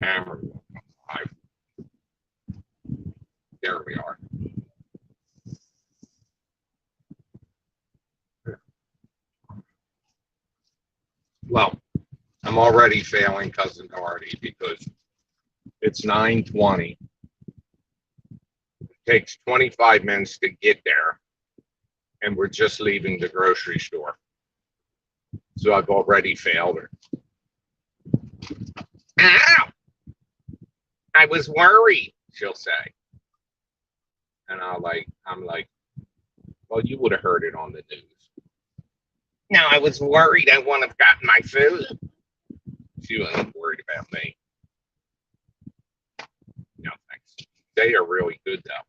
Camera. There we are. Well, I'm already failing Cousin Dorety because it's 9:20. It takes 25 minutes to get there, and we're just leaving the grocery store. So I've already failed her. Ow! I was worried, she'll say. And I'm like, well, you would have heard it on the news. No, I was worried I wouldn't have gotten my food. She wasn't worried about me. No, thanks. They are really good, though.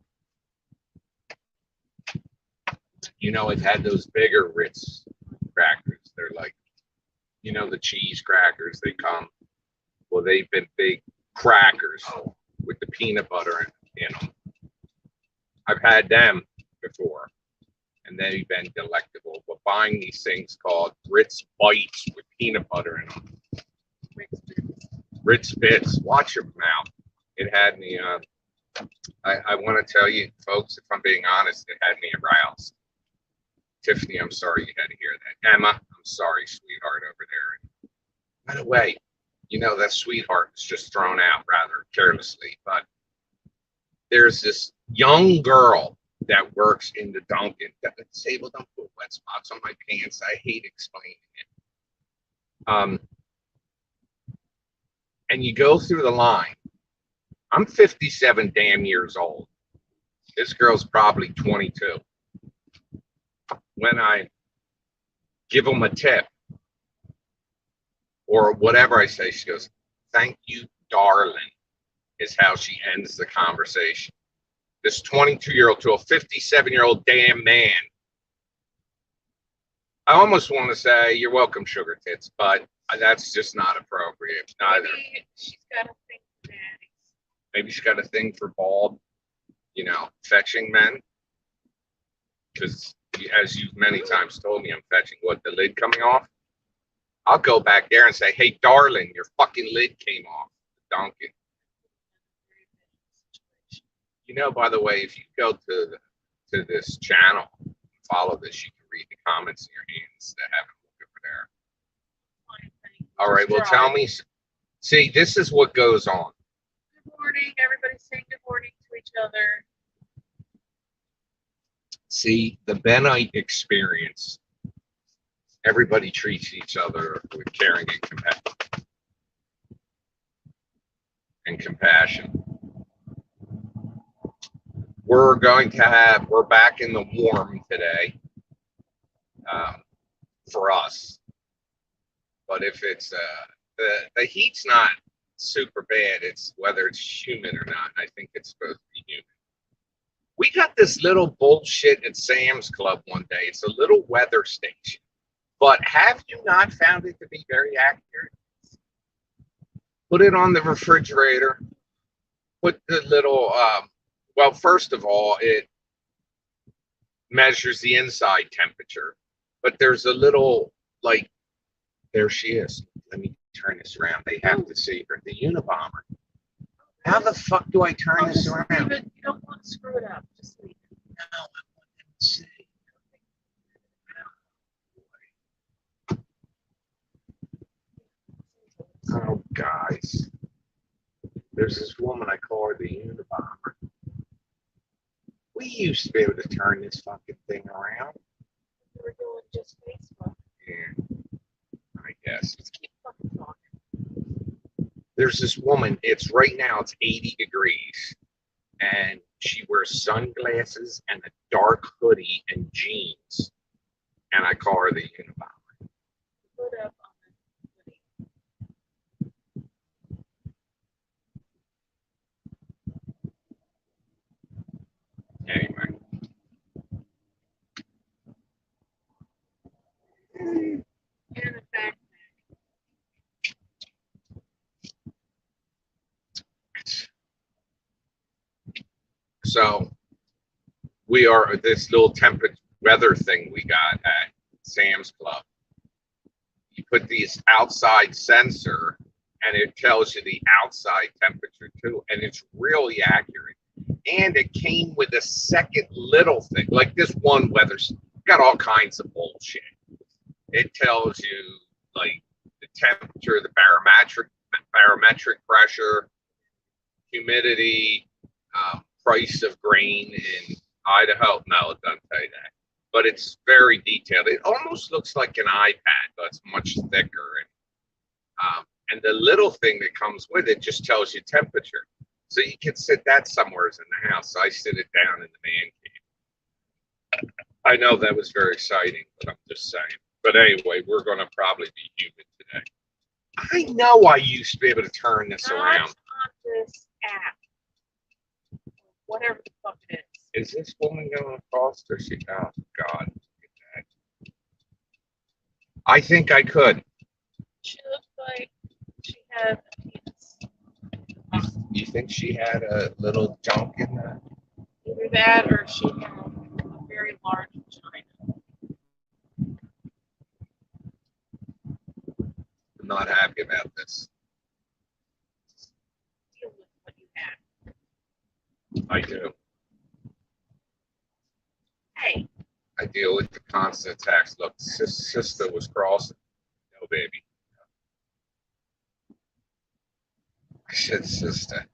You know, I've had those bigger Ritz crackers. They're like, you know, the cheese crackers, they come. Well, they've been big crackers with the peanut butter in them. I've had them before, and they've been delectable. But buying these things called Ritz Bites with peanut butter in them. Ritz Bits. Watch your mouth. It had me. I want to tell you, folks, if I'm being honest, it had me aroused. Tiffany, I'm sorry you had to hear that. Emma, I'm sorry, sweetheart, over there. By the way, you know that sweetheart was just thrown out rather carelessly, but there's this young girl that works in the Dunkin'. Sable, don't put wet spots on my pants. I hate explaining it. And you go through the line. I'm 57 damn years old. This girl's probably 22. When I give them a tip or whatever I say, she goes, "Thank you, darling," is how she ends the conversation. This 22-year-old to a 57-year-old damn man. I almost want to say, "You're welcome, sugar tits," but that's just not appropriate. Neither. Maybe she's got a thing for daddies. Maybe she's got a thing for bald, you know, fetching men. Because as you've many times told me, I'm fetching what, the lid coming off? I'll go back there and say, "Hey, darling, your fucking lid came off." Donkey. You know, by the way, if you go to this channel, follow this, you can read the comments in your hands that haven't looked over there. All right, well, tell me. See, this is what goes on. Good morning. Everybody's saying good morning to each other. See, the Benite experience. Everybody treats each other with caring and compassion. We're back in the warm today for us. But if it's the heat's not super bad, it's whether it's humid or not. I think it's supposed to be humid. We got this little bullshit at Sam's Club one day. It's a little weather station. But have you not found it to be very accurate? Put it on the refrigerator. Put the little, well, first of all, it measures the inside temperature. But there's a little, like, there she is. Let me turn this around. They have to see her. The Unabomber. How the fuck do I turn this around? You don't want to screw it up. Just leave it. No, I want them to see. Oh, guys. There's this woman, I call her the Unabomber. We used to be able to turn this fucking thing around. We were doing just Facebook. Yeah, I guess. Just keep fucking talking. There's this woman, right now it's 80 degrees, and she wears sunglasses and a dark hoodie and jeans, and I call her the Unabomber. Put up on the hoodie. Anyway. And a backpack. So we are this little temperature weather thing we got at Sam's Club. You put these outside sensor and it tells you the outside temperature too, and it's really accurate. And it came with a second little thing, like this one weather's got all kinds of bullshit. It tells you like the temperature, the barometric pressure, humidity, price of grain in Idaho. No, it doesn't tell you that, but it's very detailed. It almost looks like an iPad, but it's much thicker. And the little thing that comes with it just tells you temperature. So you can sit that somewhere in the house. I sit it down in the man cave. I know that was very exciting, but I'm just saying. But anyway, we're going to probably be humid today. I know I used to be able to turn this around. On this app. Whatever the fuck it is. Is this woman going across or she? Oh, God. I think I could. She looked like she had a penis. You think she had a little junk in there? Either that or she had a very large vagina. I'm not happy about this. Deal with what you had. I do. Hey. I deal with the constant attacks. Look, sister was crossing. No, baby. I said sister.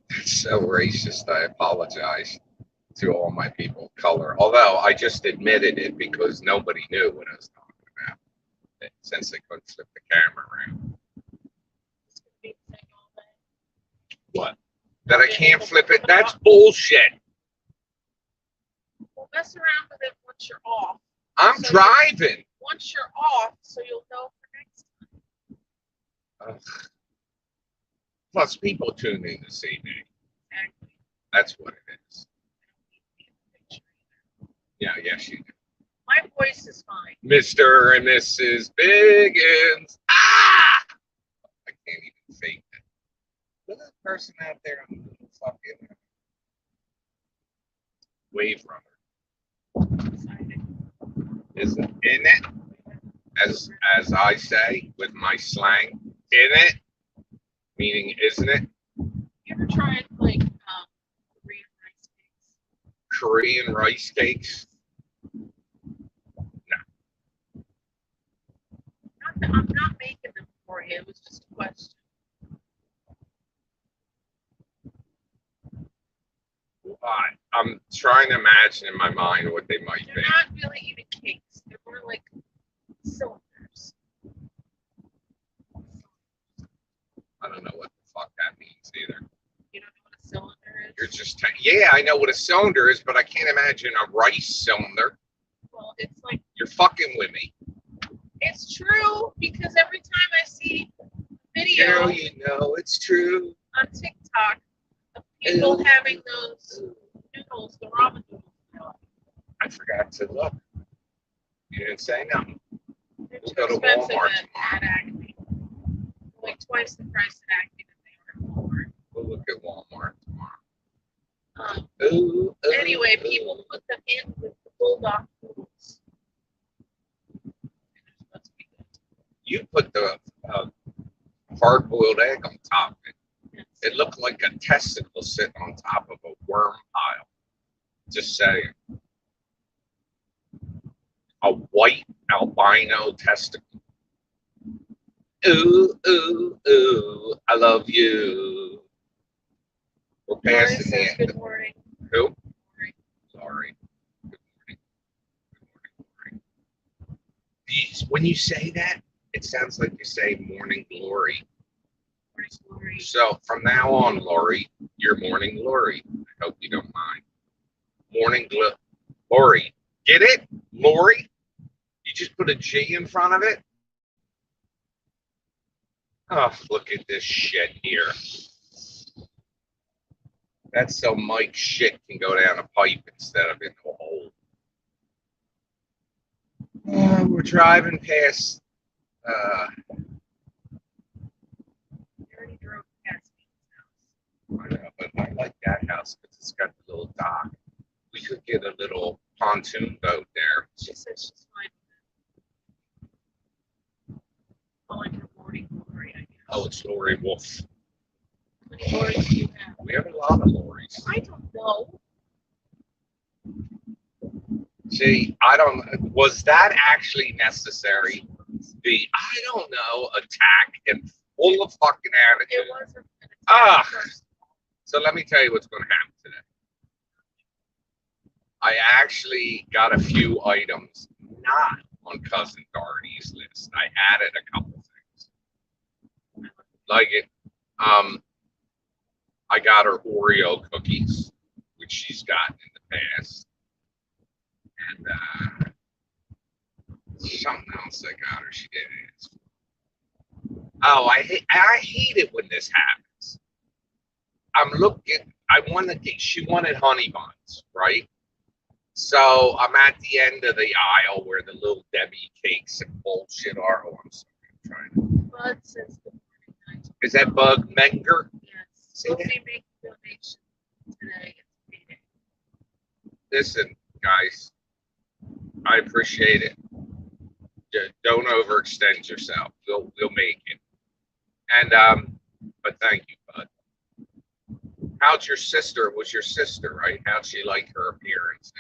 That's so racist. I apologize to all my people of color. Although I just admitted it because nobody knew what I was talking about. Since they couldn't flip the camera around. What? That I can't flip it? That's bullshit. Well, mess around with it once you're off. I'm driving. Once you're off, so you'll know for next time. Plus, people tune in to see me. Exactly. That's what it is. Yeah, yes, you do. My voice is fine. Mr. and Mrs. Biggins. Ah! I can't even fake it. Look at the person out there on the little fucking wave runner. Isn't in it? As I say with my slang, in it, meaning isn't it? You ever tried like Korean rice cakes? Korean rice cakes? No. I'm not making them for you. It was just a question. I'm trying to imagine in my mind what they might They're be. not really even cakes. They're more like cylinders. I don't know what the fuck that means either. You don't know what a cylinder is? You're just yeah, I know what a cylinder is, but I can't imagine a rice cylinder. Well, it's like you're fucking with me. It's true because every time I see a video, you know it's true on TikTok of people having those noodles, the ramen noodles. I forgot to look. You didn't say nothing. They're We'll too go to expensive Walmart at Acme. Like twice the price at Acme than they are at Walmart. We'll look at Walmart tomorrow. Anyway, people put them in with the bulldog noodles. You put the hard-boiled egg on top of it. Yes. It looked like a testicle sitting on top of a worm pile. Just saying. A white albino testicle. Ooh, ooh, ooh, I love you. We're passing the end. Good morning. Who? Morning. Sorry. Good morning. Good morning, Glory. When you say that, it sounds like you say morning glory. Morning glory. So from now on, Lori, you're morning glory. I hope you don't mind. Morning glory. Get it? Lori? You just put a G in front of it? Oh, look at this shit here. That's so Mike's shit can go down a pipe instead of into a hole. We're driving past. You already drove past me. I know, but I like that house because it's got the little dock. We could get a little pontoon boat there. She said she's fine with it. Calling her morning glory, I guess. Oh, it's Lori Wolf. How many lorries do you have? We have a lot of Loris. I don't know. See, I don't. Was that actually necessary? I don't know, attack and full of fucking It attitude. wasn't. Ah. So let me tell you what's going to happen today. I actually got a few items not on Cousin Dorety's list. I added a couple things. Like it, I got her Oreo cookies, which she's gotten in the past. And something else I got her, she didn't ask. Oh, I hate it when this happens. I'm looking, she wanted honey buns, right? So I'm at the end of the aisle where the little Debbie cakes and bullshit are. Oh, I'm sorry. I'm trying to. Bud says good morning. Is that Bug Menger? Yes. We'll be making donations today. It's payday. Listen, guys, I appreciate it. Don't overextend yourself. We'll make it. And but thank you, Bud. How's your sister? Was your sister, right? How'd she like her appearance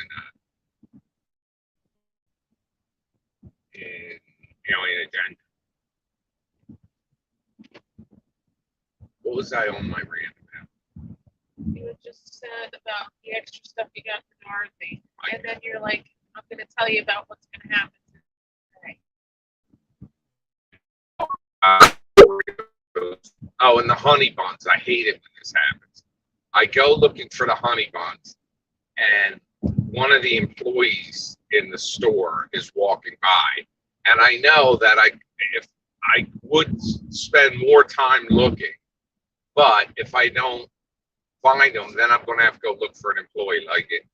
in agenda? What was I on my rant about? You had just said about the extra stuff you got for Dorothy. And then you're like, I'm going to tell you about what's going to happen today. Oh, and the honey buns. I hate it when this happens. I go looking for the honey buns, and one of the employees in the store is walking by, and I know that if I would spend more time looking, but if I don't find them, then I'm going to have to go look for an employee like it.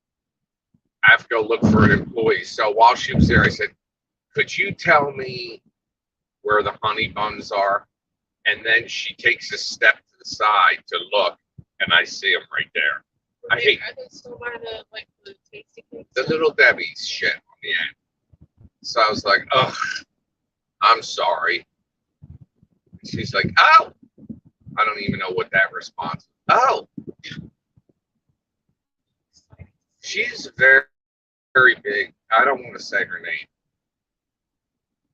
I have to go look for an employee. So while she was there, I said, could you tell me where the honey buns are? And then she takes a step to the side to look, and I see them right there. Are they still by the tasty cakes? The little Debbie's shit on the end. So I was like, ugh, I'm sorry. She's like, oh. I don't even know what that response is. Oh. She's very, very big. I don't want to say her name.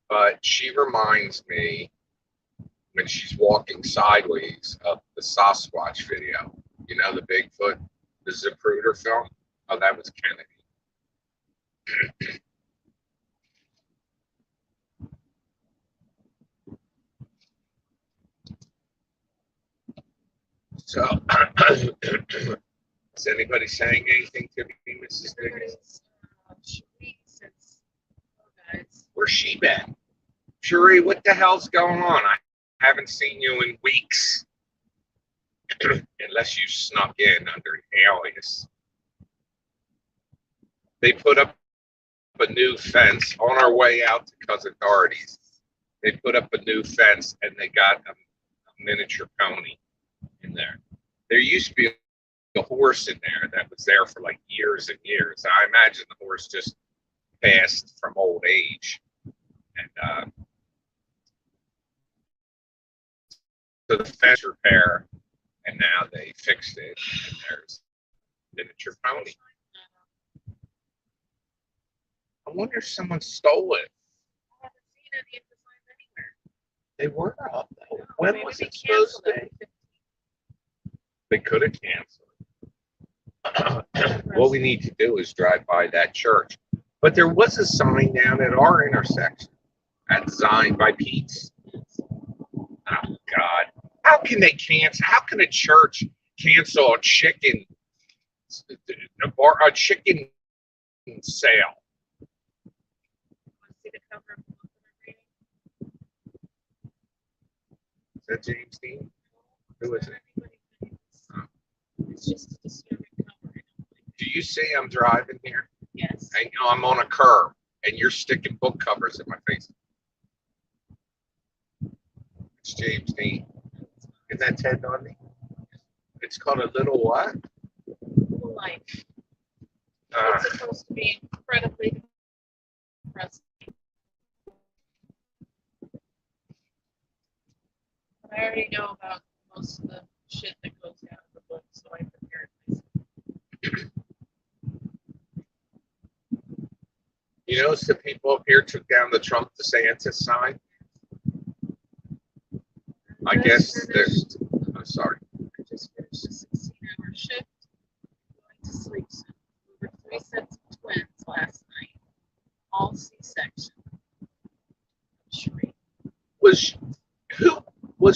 But she reminds me when she's walking sideways of the Sasquatch video. You know, the Bigfoot, the Zapruder film? Oh, that was Kennedy. So, is anybody saying anything to me, Mrs. Diggins? Where's she been? Cherie, what the hell's going on? I haven't seen you in weeks. Unless you snuck in under an alias. They put up a new fence on our way out to Cousin Dorety's. They put up a new fence and they got a miniature pony in there. There used to be a horse in there that was there for like years and years. I imagine the horse just passed from old age. And so the fence repair, and now they fixed it, and there's a miniature pony. I wonder if someone stole it. I haven't seen any of the signs anywhere. They were up though. When was it supposed to? They could have canceled. What we need to do is drive by that church. But there was a sign down at our intersection at Zion by Pete's. Oh God. How can they cancel? How can a church cancel a chicken sale? See the cover of the book that I'm reading? Is that James Dean? Who is it? It's just a disturbing cover. Do you see I'm driving here? Yes. And I'm on a curb, and you're sticking book covers in my face. It's James Dean. Isn't that Ted Bundy? It's called A Little what? Little Life. It's supposed to be incredibly depressing. I already know about most of the shit that goes down in the book, so I prepared myself. You notice the people up here took down the Trump DeSantis sign? I guess there's. I'm sorry. I just finished a 16-hour shift. Going to sleep soon. We were 3 sets of twins last night. All C-section. Cherie. Was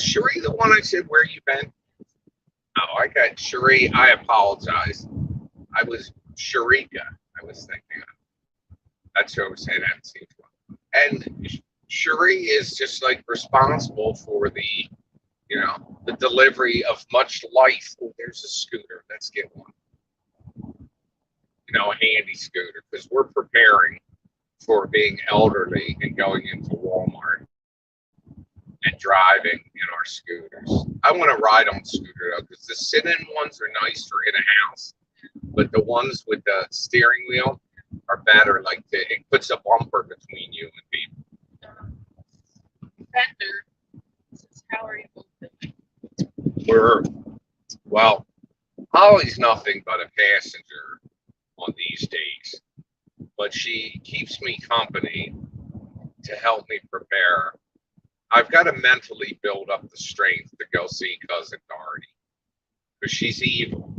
Cherie the one I said where you been? Oh, I got Cherie. I apologize. I was Sharika. I was thinking. That's who I was saying. I haven't seen one. And Cherie is just like responsible for the, the delivery of much life. Oh, there's a scooter. Let's get one. A handy scooter, because we're preparing for being elderly and going into Walmart and driving in our scooters. I want to ride on the scooter though, because the sit-in ones are nice for in a house, but the ones with the steering wheel are better. Like it puts a bumper between you and people. Bender says, how are you both doing? Well, Holly's nothing but a passenger on these days, but she keeps me company to help me prepare. I've got to mentally build up the strength to go see Cousin Dorety, because she's evil.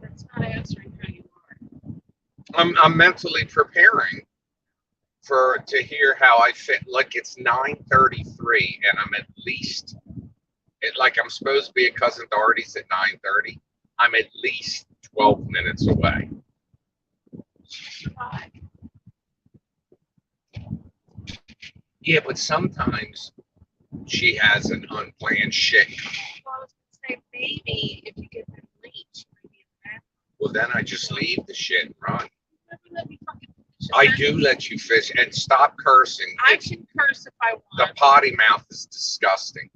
That's not answering how you are. I'm mentally preparing to hear how I fit. Like it's 9:33, and I'm at least I'm supposed to be at Cousin Dorety's at 9:30. I'm at least 12 minutes away. Yeah, but sometimes she has an unplanned shit. Well, I was going to say, maybe if you get them late, she might be in the bathroom. Well, then I just leave the shit and run. Never let me fucking finish. I do let you fish, and stop cursing. I can curse if I want. The potty mouth is disgusting.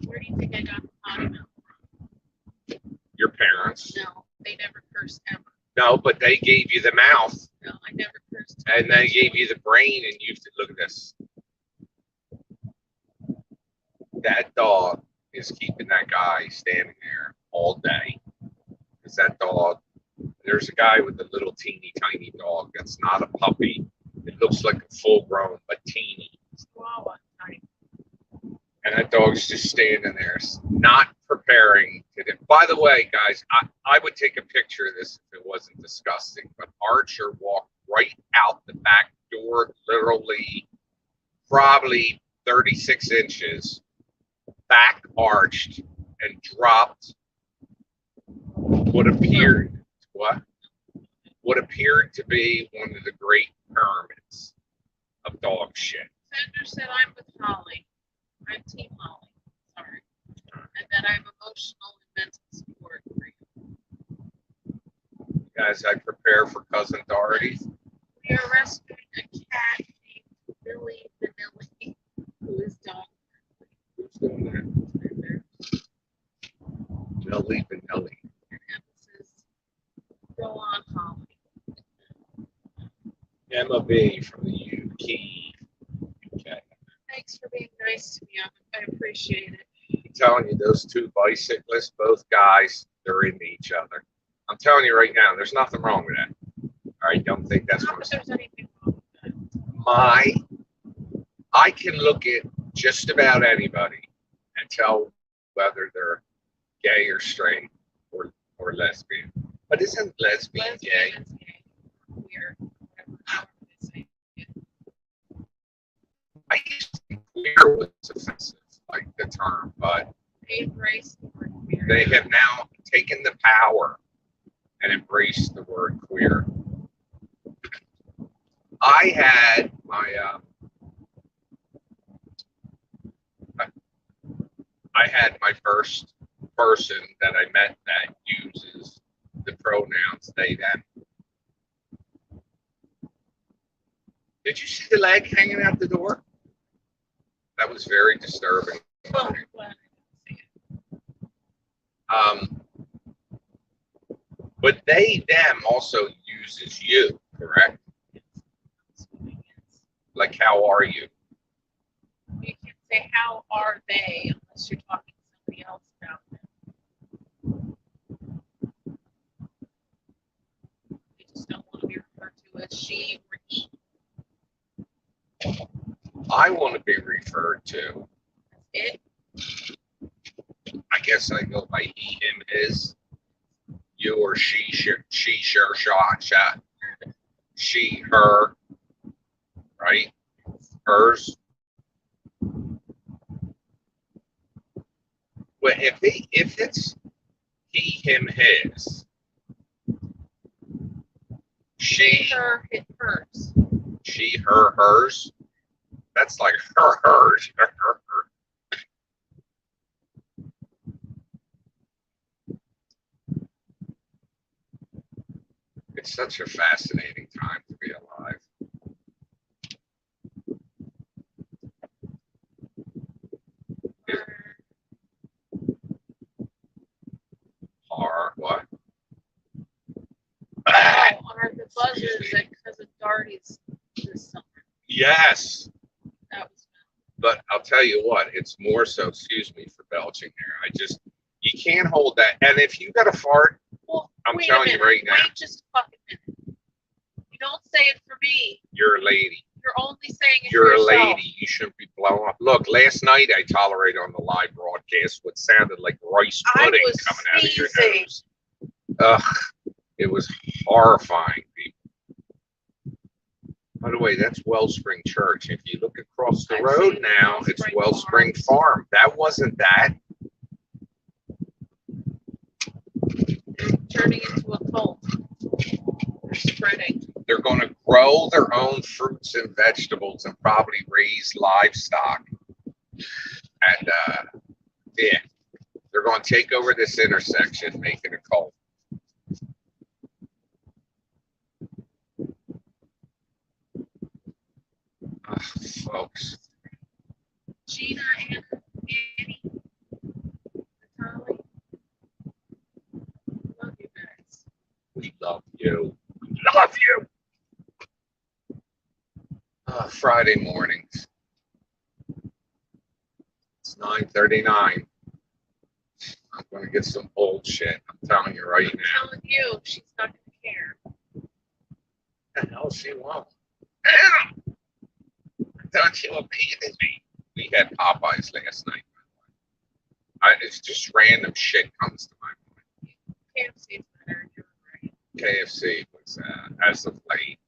Where do you think I got the potty mouth from? Your parents. No, they never cursed ever. No, but they gave you the mouth. No, I never cursed. And they gave you the brain, and you look at this. That dog is keeping that guy standing there all day. Because that dog, there's a guy with a little teeny tiny dog that's not a puppy. It looks like a full grown, but teeny. Chihuahua type. And that dog's just standing there, not preparing to do. By the way, guys, I would take a picture of this if it wasn't disgusting, but Archer walked right out the back door, literally probably 36 inches, back arched, and dropped what appeared to be one of the great pyramids of dog shit. Fender said, I'm with Holly. I'm Team Holly. Sorry. And that I'm emotional and mental support for you. Guys, I prepare for Cousin Dorety. We are rescuing a cat named Billy Vanilli, who is dog friendly. Who's doing that? Billy Vanilli. And emphasis, go on, Holly. Emma B from the UK. Thanks for being nice to me. I appreciate it. I'm telling you, those two bicyclists, both guys, they're into each other. I'm telling you right now, there's nothing wrong with that. All right, don't think that's Not what that I'm there's anything wrong with that. I can look at just about anybody and tell whether they're gay or straight or lesbian. But isn't lesbian gay? Lesbian is gay. Queer. Whatever they say. I used to think queer was offensive, like the term, but They embrace the word queer. they have now taken the power and embraced the word queer. I had my first person that I met that uses the pronouns they, them. Did you see the leg hanging out the door? That was very disturbing. Well, I'm glad I didn't see it. But they, them also uses you, correct? Like, how are you? You can't say how are they unless you're talking to somebody else about them. You just don't want to be referred to as she or he. I want to be referred to. That's it. I guess I go by he, him, his. You or she, sure, shot. She, her, right? Hers. Well, if it's he, him, his, she, her, hers. She, her, hers. That's like her, hers. It's such a fascinating time to be alive. What? Are the buzzers at cousin Dorety's this summer? Yes. That was But I'll tell you what, it's more so, excuse me for belching there. You can't hold that. And if you got a fart, well, I'm telling you right now. Wait just a fucking minute. You don't say it for me. You're a lady. You're only saying it You're for yourself. a lady. You shouldn't be blowing up. Look, last night I tolerated on the live broadcast what sounded like rice pudding coming out of your nose. Ugh, it was horrifying, people. By the way, that's Wellspring Church. If you look across the road now, it's Wellspring Farm. That wasn't that. They're turning into a cult. They're spreading. They're going to grow their own fruits and vegetables and probably raise livestock. And, yeah, they're going to take over this intersection, make it a cult. Folks. Gina, Anna, Annie, Natalie. Love you guys. We love you. We love you. Friday mornings. It's 9:39. I'm going to get some bullshit. I'm telling you right now. I'm telling you, she's not going to care. The hell she won't. Don't you abandon me. We had Popeyes last night. It's just random shit comes to my mind. KFC's better. You're right. KFC was as of late.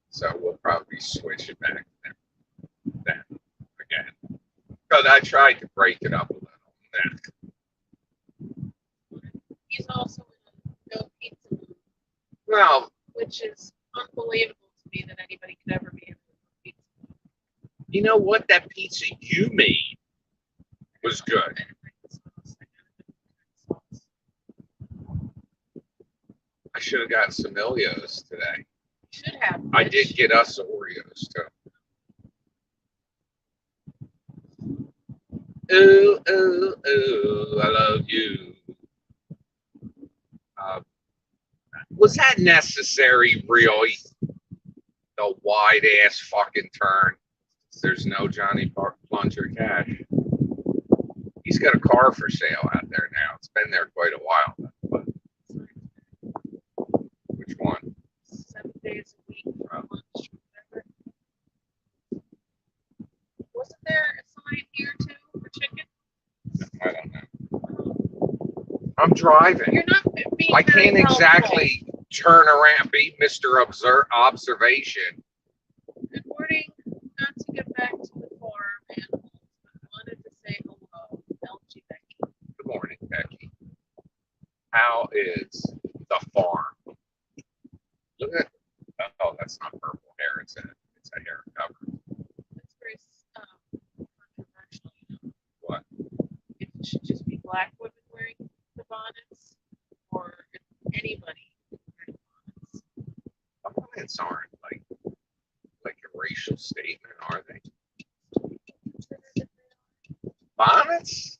So we'll probably switch it back to that again. But I tried to break it up a little. He's also in a Go Pizza movie. Well, which is unbelievable to me that anybody could ever be in a pizza. You know what? That pizza you made was good. I should have gotten some Ilios today. Should have. I did get us Oreos too. Ooh, ooh, ooh, I love you. Was that necessary, really? The wide ass fucking turn. There's no Johnny Plunger cash. He's got a car for sale out there now. It's been there quite a while. But which one? 7 days a week for lunch. Remember? Wasn't there a sign here too for chicken? I don't know. I'm driving. You're not being I can't very exactly turn around, be Mr. Observation. Good morning. Not to get back to the farm animals, but I wanted to say hello, LG Becky. Good morning, Becky. How is the farm? Look at. Oh, that's not purple hair. It's a hair cover. That's very controversial. You know? What? If it should just be black women wearing the bonnets, or if anybody wearing bonnets. Bonnets aren't like a racial statement, are they? Bonnets?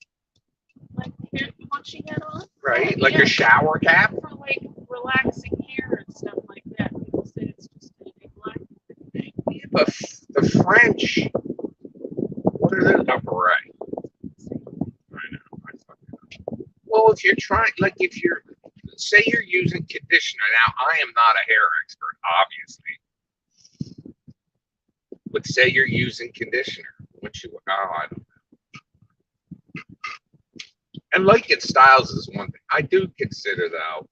Like punching it on? Right, like a shower cap? For like relaxing hair and stuff like that. People say it's just a black thing. Yeah, but French. What are those? A beret. I know. Well, if you're trying, like, if you're, say you're using conditioner. Now, I am not a hair expert, obviously, but say you're using conditioner. What you? Oh, I don't. And liking styles is one thing. I do consider though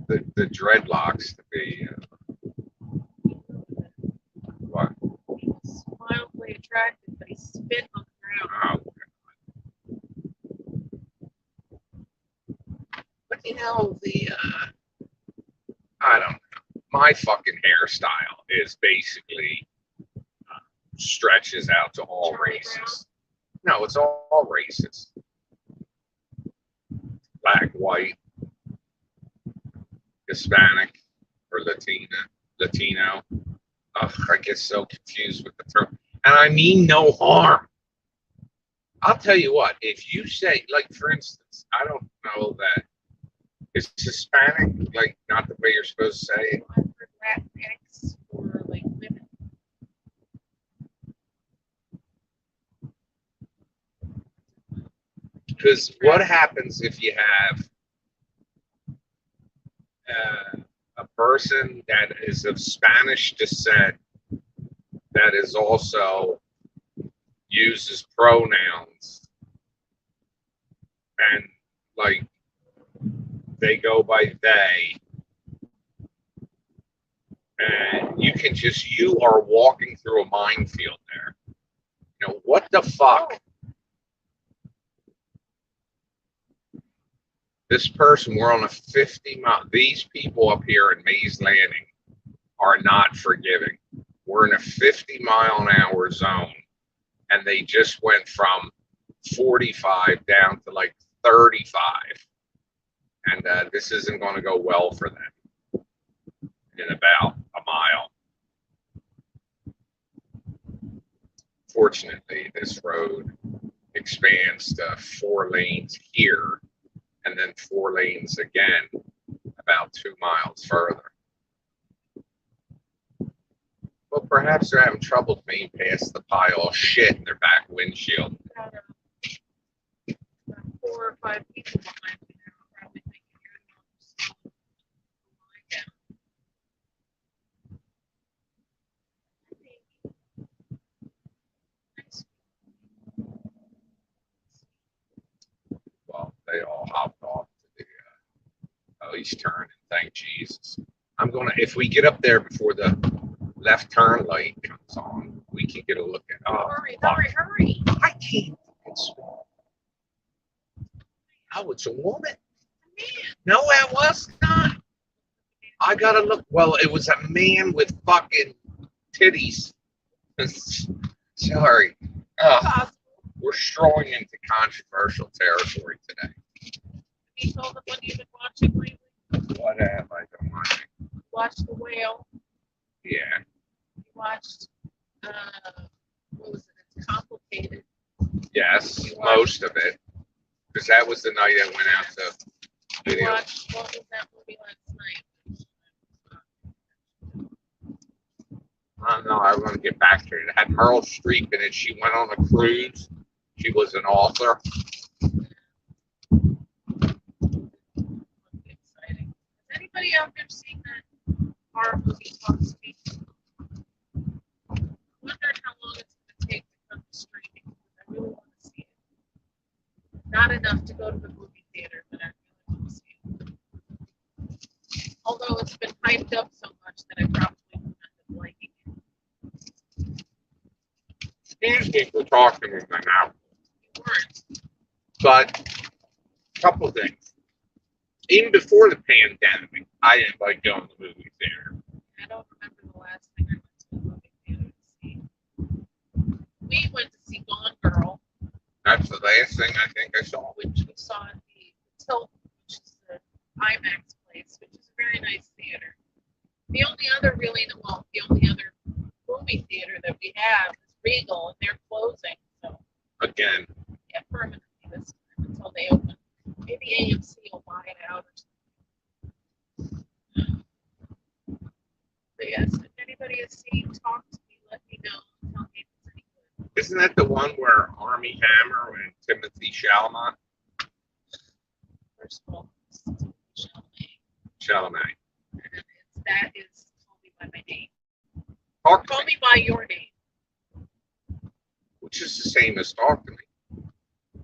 the dreadlocks to be what? He was mildly attractive, but he spit on the ground. Oh, but you know I don't know. My fucking hairstyle is basically stretches out to all races. No, it's all races. Black, white, Hispanic, or Latino. Ugh, I get so confused with the term. And I mean no harm. I'll tell you what, if you say, like, for instance, I don't know that it's Hispanic, like, not the way you're supposed to say it. I've heard Latinx for like women. Because what happens if you have a person that is of Spanish descent that is also uses pronouns and, like, they go by they, and you are walking through a minefield there. You know, what the fuck? This person, we're on a 50-mile. These people up here in Mays Landing are not forgiving. We're in a 50-mile-an-hour zone, and they just went from 45 down to like 35. And this isn't going to go well for them in about a mile. Fortunately, this road expands to 4 lanes here, and then 4 lanes again about 2 miles further. Well, perhaps they're having trouble being past the pile of shit in their back windshield. About 4 or 5 people behind me now, probably thinking you're the one Well, they all hopped off to the east turn and thank Jesus. If we get up there before the left turn light comes on, we can get a look at. Oh, hurry, hurry, hurry. I can't. Oh, it's a woman. No, it was not. I gotta look. Well, it was a man with fucking titties. Sorry. We're strolling into controversial territory today. You told them what you've been watching lately? What have I been watching? Watched The Whale. Yeah. You watched, what was it? It's Complicated. Yes, most of it. Because that was the night I went out to You video. watched, what was that movie last night? I don't know. I want to get back to it. It had Meryl Streep in it. She went on a cruise. She was an author. Exciting. Has anybody out there seen that horror movie called Speak? I wondered how long it's going to take to come to streaming. I really want to see it. Not enough to go to the movie theater, but I really want to see it. Although it's been hyped up so much that I probably wouldn't end up liking it. These people talking with me now. You weren't. But a couple things. Even before the pandemic, I didn't like going to the movie theater. I don't remember the last thing I went to the movie theater to see. We went to see Gone Girl. That's the last thing I think I saw. Which we saw at the Tilt, which is the IMAX place, which is a very nice theater. The only other movie theater that we have is Regal, and they're closing. So Again. yeah, permanently this time until they open. Maybe AMC will buy it out or something. But anybody has seen, talk to me, let me know, tell me if it's any good. Isn't that the one where Army Hammer and Timothy Chalamet? First of all, it's Chalamet. Chalamet. And that is Call Me by My Name. Talk to Call Me, Me by Your Name. which is the same as Talk to Me.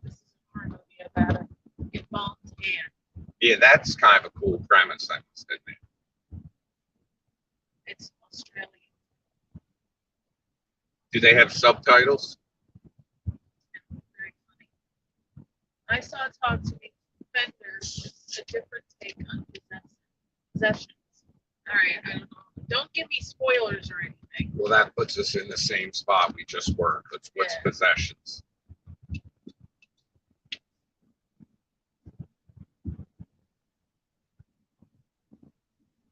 This is a horror movie about an involved man. Yeah, that's kind of a cool premise, I must admit. It's Australian. Do they have subtitles? And very funny. I saw Talk to Me Fender with a different take on possessions. All right, I don't know. Don't give me spoilers or anything. Well, that puts us in the same spot we just were. What's Yeah. possessions?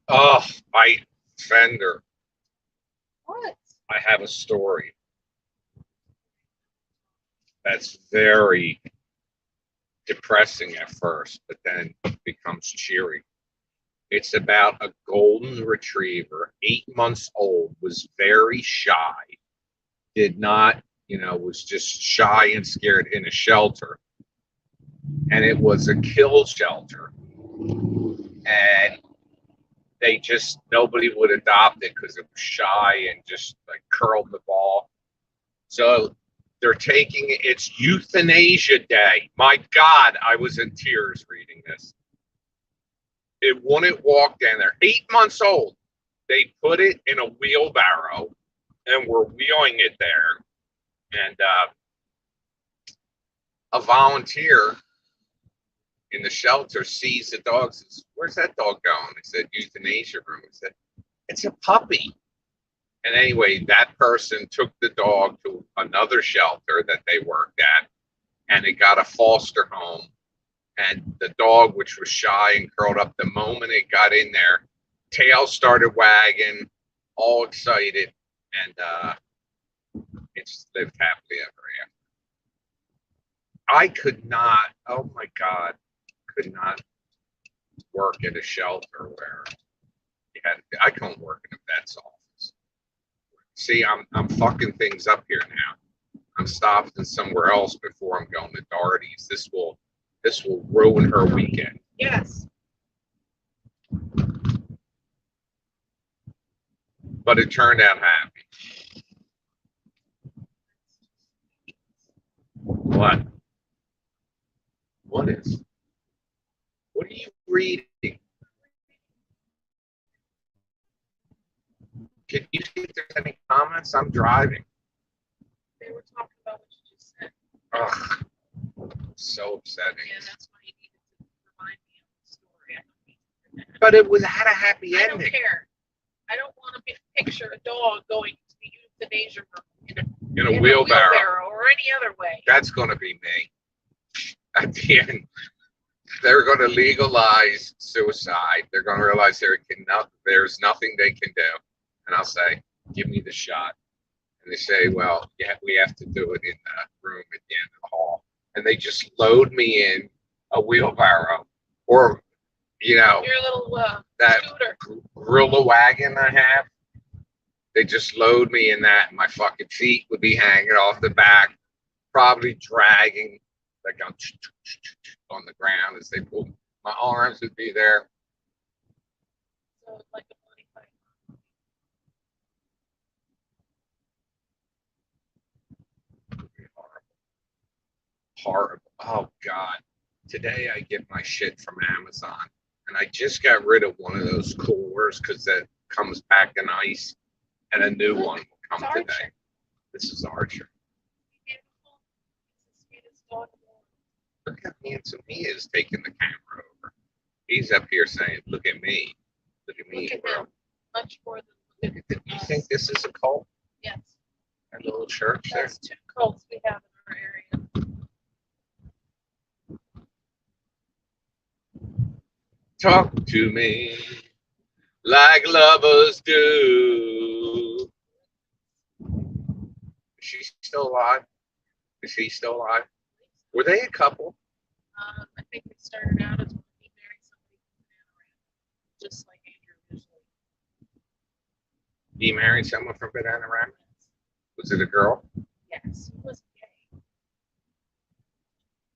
Oh, Fender. What? I have a story that's very depressing at first, but then becomes cheery. It's about a golden retriever, 8 months old, was very shy, did not, was just shy and scared in a shelter. And it was a kill shelter. And nobody would adopt it because it was shy and just like curled the ball. So they're taking it's euthanasia day. My God, I was in tears reading this. It wouldn't walk down there. 8 months old. They put it in a wheelbarrow and were wheeling it there. And a volunteer in the shelter sees the dog, says, "Where's that dog going?" He said, "Euthanasia room." He said, "It's a puppy." And anyway, that person took the dog to another shelter that they worked at, and it got a foster home. And the dog, which was shy and curled up, the moment it got in there, tail started wagging, all excited, and it just lived happily ever after. I could not, oh my God, could not work at a shelter where I couldn't work in a vet's office. See, I'm fucking things up here now. I'm stopping somewhere else before I'm going to Doherty's. This will ruin her weekend. Yes. But it turned out happy. What? What are you reading? Can you see if there's any comments? I'm driving. They were talking about what you just said. Ugh, so upsetting. Yeah, that's why you needed to remind me of the story. I don't need to forget. But it had a happy ending. I don't care. I don't want to picture a dog going to the euthanasia room in a wheelbarrow or any other way. That's going to be me. At the end, they're going to legalize suicide. They're going to realize there's nothing they can do. And I'll say, "Give me the shot." And they say, "Well, yeah, we have to do it in the room at the end of the hall." And they just load me in a wheelbarrow or, Your little that scooter. gorilla wagon I have. They just load me in that, and my fucking feet would be hanging off the back, probably dragging like on the ground as they pull. My arms would be there. So it's like a bloody fight. Horrible. Oh God. Today I get my shit from Amazon, and I just got rid of one of those coolers because that comes back in ice, and a new one will come It's today. Archer. This is Archer. Beautiful. It's the sweetest dog in the world. Look how handsome he is taking the camera over. He's up here saying, "Look at me. Look at me, Look at bro." him. Much more than look at You us. think this is a cult? Yes. That little church there? That's 2 cults we have in our area. Talk to me like lovers do. Is she still alive? Is he still alive? Were they a couple? I think it started out as when he married somebody from Panorama, just like Andrew usually. He married someone from Bananarama? Was it a girl? Yes, he was gay.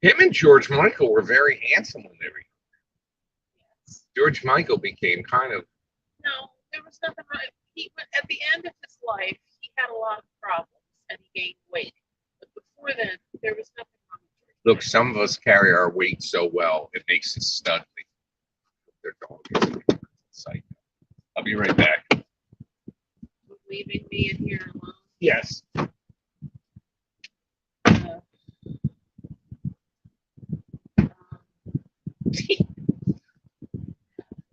Him and George Michael were very handsome when they were young. Yes. George Michael became kind of. No, there was nothing wrong. At the end of his life, he had a lot of problems and he gained weight. But before then, there was nothing wrong with George. Look, some of us carry our weight so well, it makes us studly. Their dog is a psycho. I'll be right back. Leaving me in here alone. Yes.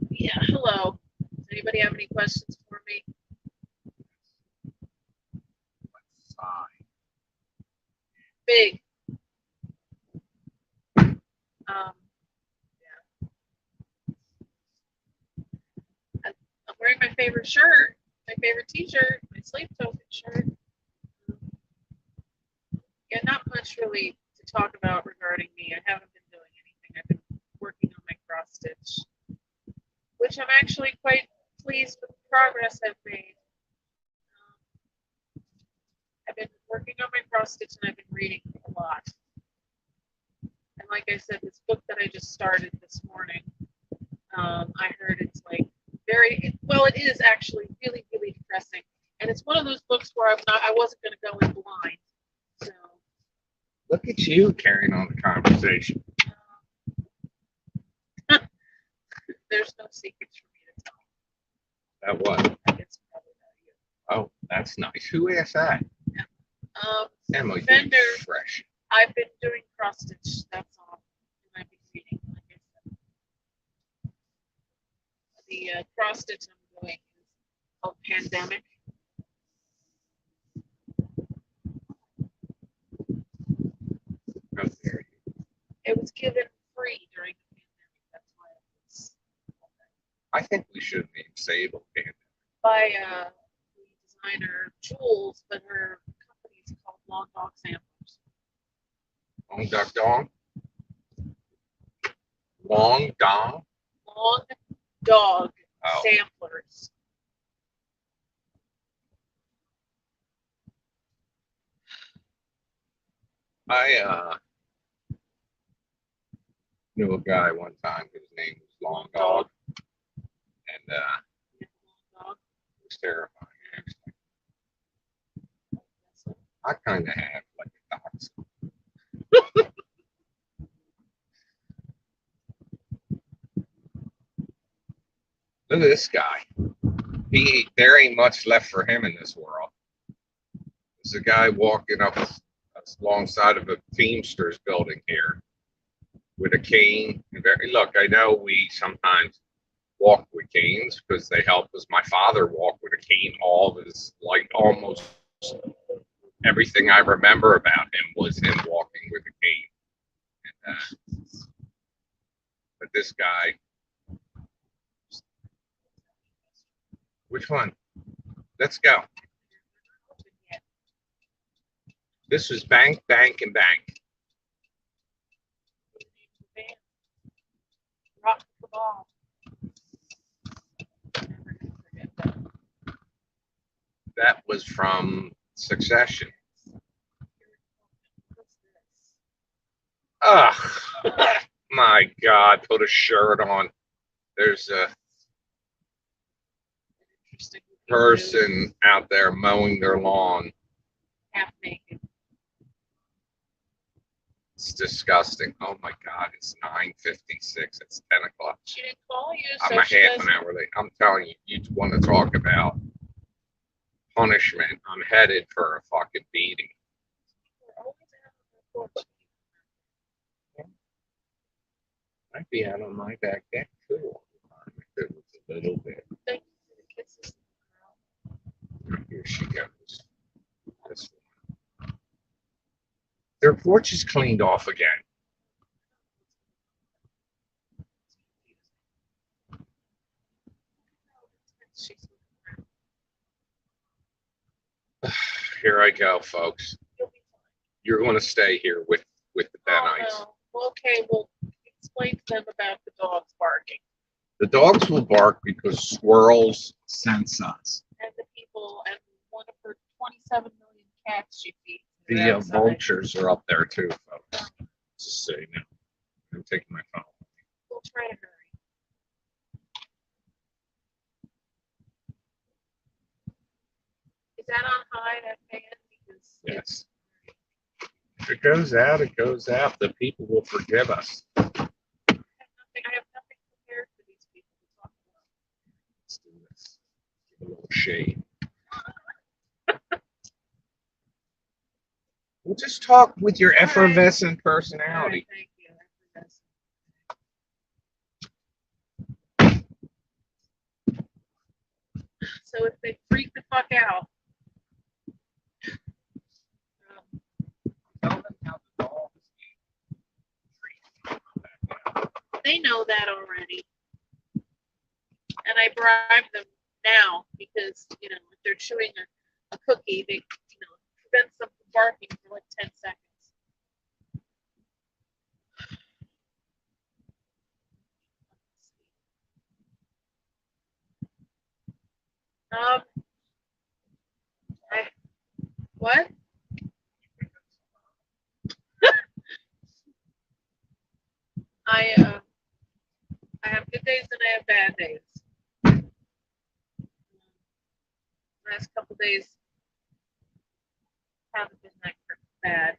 Yeah, hello. Does anybody have any questions for me? Big. Yeah. I'm wearing my favorite shirt, my favorite t-shirt, my sleep token shirt. Yeah, not much really to talk about regarding me. I haven't been doing anything. I've been working on my cross stitch, which I'm actually quite pleased with the progress I've made. I've been working on my cross stitch and I've been reading a lot. And like I said, this book that I just started this morning, I heard it's like it is actually really, really depressing. And it's one of those books where I wasn't going to go in blind. So. Look at you carrying on the conversation. There's no secrets for me to tell. That what? I guess probably that you. Oh, that's nice. Who asked that? Emma, Vendor. Fresh. I've been doing cross stitch. That's all. And I've been reading, like I said. The cross stitch I'm doing is called Pandemic. How dare you? It was given free during the pandemic. That's why it was. I think we should name Sable Pandemic. By the designer Jules, but her company is called Long Dog Samplers. Long Duck Dong? Long Dong? Long Dog Oh. Samplers. I knew a guy one time whose name was Long Dog. And Long Dog. it was terrifying, actually. I kind of have like a dachshund. Look at this guy. There ain't much left for him in this world. There's a guy walking up alongside of a Teamsters building here with a cane. Look, I know we sometimes walk with canes because they help us. My father walked with a cane all of his, like almost everything I remember about him was him walking with a cane. And, but this guy, which one? Let's go. This was Bank, Bank, and Bank. Rock the ball. That was from Succession. Ugh, my God, put a shirt on. There's a person out there mowing their lawn. Half naked. It's disgusting. Oh my God, it's 9:56. It's 10 o'clock. She didn't call you, I'm so a she half doesn't. an hour late. I'm telling you, you want to talk about punishment. I'm headed for a fucking beating. I'd be out on my back deck too all the time if it was a little bit. Thank you for the kisses, girl. Here she goes. This one. Their porch is cleaned off again. Here I go, folks. You'll be fine. You're going to stay here with the Denites. Oh, no. Okay, well, explain to them about the dogs barking. The dogs will bark because squirrels sense us. And the people people and one of her 27 million cats she feeds. The vultures are up there too, folks. Just so you know. I'm taking my phone. We'll try to hurry. Is that on high, that fan? Because yes. If it goes out, it goes out. The people will forgive us. I have nothing prepared for these people to talk about. Let's do this. Give a little shade. We'll just talk with your effervescent personality. Right, thank you. So if they freak the fuck out, Tell them how the dog is being treated. they know that already. And I bribe them now because, if they're chewing a cookie, they, prevent them from barking for like 10 seconds. What? I have good days and I have bad days. Last couple days haven't been that bad.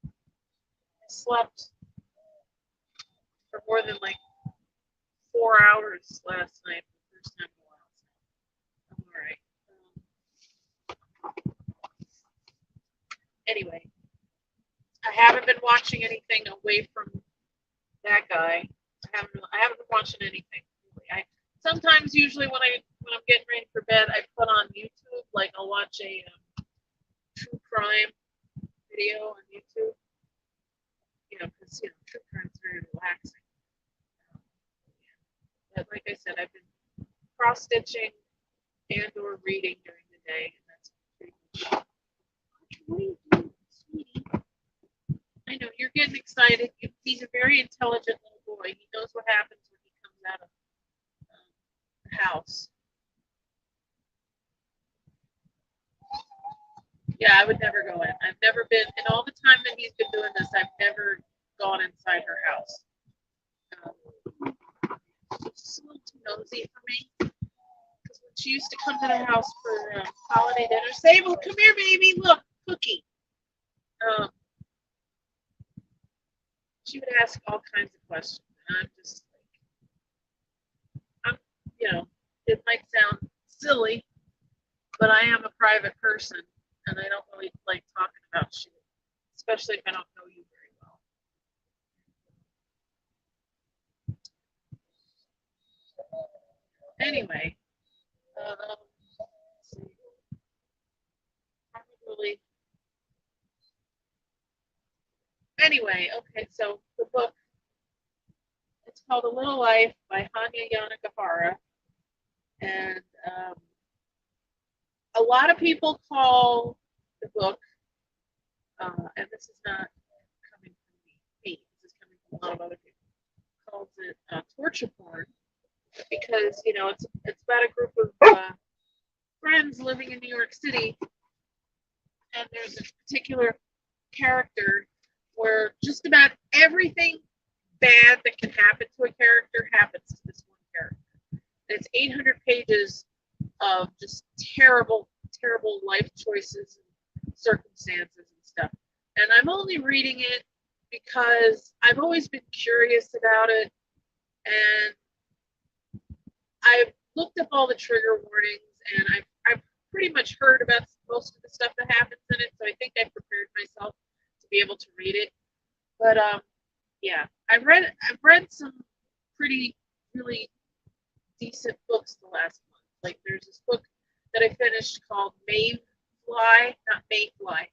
I slept for more than like 4 hours last night for the first time in a while. So I'm all right. Anyway, I haven't been watching anything away from that guy. I haven't been watching anything. I sometimes, usually when I'm getting ready for bed, I put on YouTube. Like I'll watch a true crime video on YouTube. Because true crime is very relaxing. But like I said, I've been cross stitching and or reading during the day, and that's pretty much. What are you doing, sweetie? I know you're getting excited. He's a very intelligent little boy. He knows what happens when he comes out of the house. Yeah, I would never go in. I've never been, in all the time that he's been doing this, I've never gone inside her house. She's a little too nosy for me. Because when she used to come to the house for holiday dinner, Sable, come here, baby, look, cookie. She would ask all kinds of questions, and I'm just like, it might sound silly, but I am a private person, and I don't really like talking about shit, especially if I don't know you very well. Anyway, let's see. Probably. Anyway, okay, so the book, it's called A Little Life by Hanya Yanagihara, and a lot of people call the book, and this is not coming from me, this is coming from a lot of other people, calls it torture porn, because it's about a group of friends living in New York City, and there's a particular character where just about everything bad that can happen to a character happens to this one character. And it's 800 pages of just terrible, terrible life choices and circumstances and stuff. And I'm only reading it because I've always been curious about it, and I've looked up all the trigger warnings, and I've pretty much heard about most of the stuff that happens in it, so I think I've prepared myself to be able to read it. But yeah, I've read some pretty really decent books the last month. Like there's this book that I finished called Maeve Fly, not Mayfly,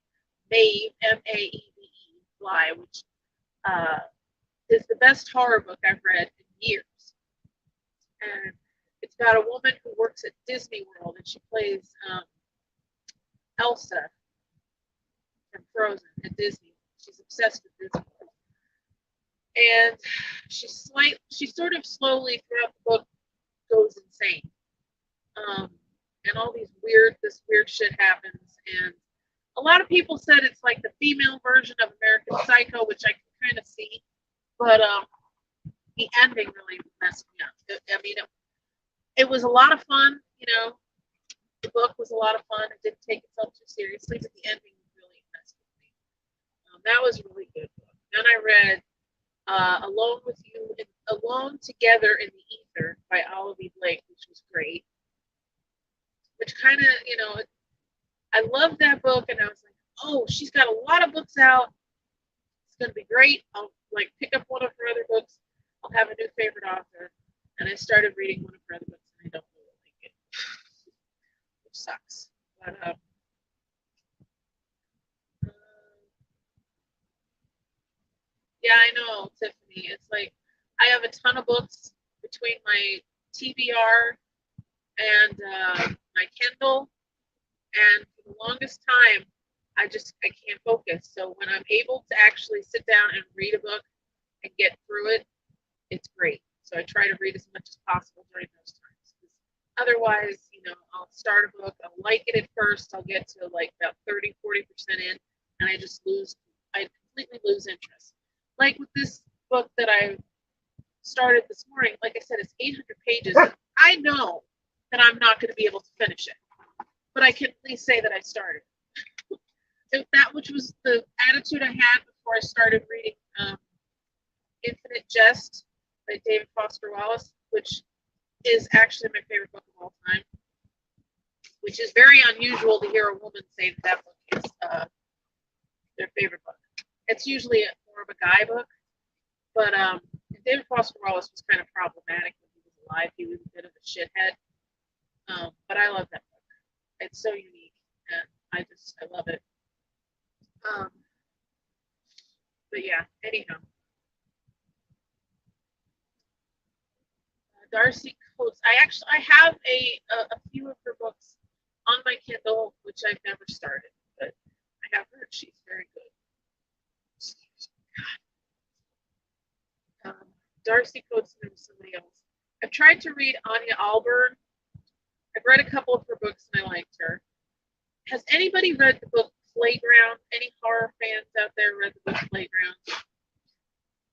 Maeve, M-A-E-V-E, Fly, which is the best horror book I've read in years. And it's about a woman who works at Disney World, and she plays Elsa from Frozen at Disney. She's obsessed with Disney World. And she sort of slowly throughout the book goes insane. and all this weird shit happens. And a lot of people said it's like the female version of American Psycho, which I can kind of see, but the ending really messed me up. It was a lot of fun, you know. The book was a lot of fun. It didn't take itself too seriously, but the ending really messed with me. That was a really good book. Then I read Alone with You, Alone Together in the Ether by Olive Blake, which was great. Which kind of, you know, I loved that book, and I was like, oh, she's got a lot of books out. It's going to be great. I'll like pick up one of her other books. I'll have a new favorite author. And I started reading one of her other books, and I don't really like it, which sucks. But yeah, I know, Tiffany. It's like I have a ton of books between my TBR and my Kindle, and for the longest time, I can't focus. So when I'm able to actually sit down and read a book and get through it, it's great. So I try to read as much as possible during those times. Otherwise, you know, I'll start a book, I'll like it at first, I'll get to like about 30-40% in, and I completely lose interest. Like with this book that I started this morning, like I said, it's 800 pages. I know that I'm not going to be able to finish it, but I can at least say that I started. Which was the attitude I had before I started reading Infinite Jest by David Foster Wallace, which is actually my favorite book of all time, which is very unusual to hear a woman say that book is their favorite book. It's usually more of a guy book, but David Foster Wallace was kind of problematic when he was alive. He was a bit of a shithead, but I love that book. It's so unique, and I love it. But yeah, anyhow. Darcy Coates. I have a few of her books on my Kindle, which I've never started, but I have heard she's very good. Darcy Coates, and somebody else. I've tried to read Anya Alburn. I've read a couple of her books and I liked her. Has anybody read the book Playground? Any horror fans out there read the book Playground?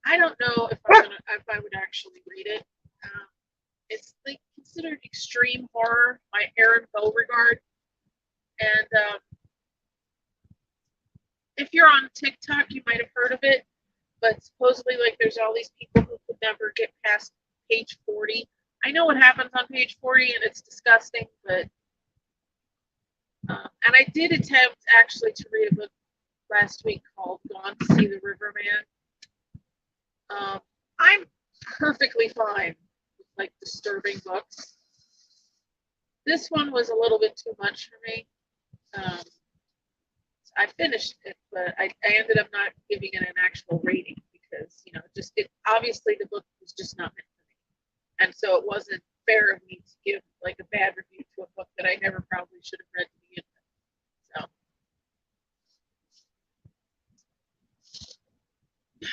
I don't know if I would actually read it. It's like considered extreme horror by Erin Beauregard. And if you're on TikTok, you might have heard of it. But supposedly, like, there's all these people who could never get past page 40. I know what happens on page 40, and it's disgusting. But and I did attempt actually to read a book last week called Gone to See the Riverman. I'm perfectly fine with like disturbing books. This one was a little bit too much for me. I finished it, but I ended up not giving it an actual rating because, you know, obviously the book was just not meant for me. And so it wasn't fair of me to give like a bad review to a book that I never probably should have read to begin with. So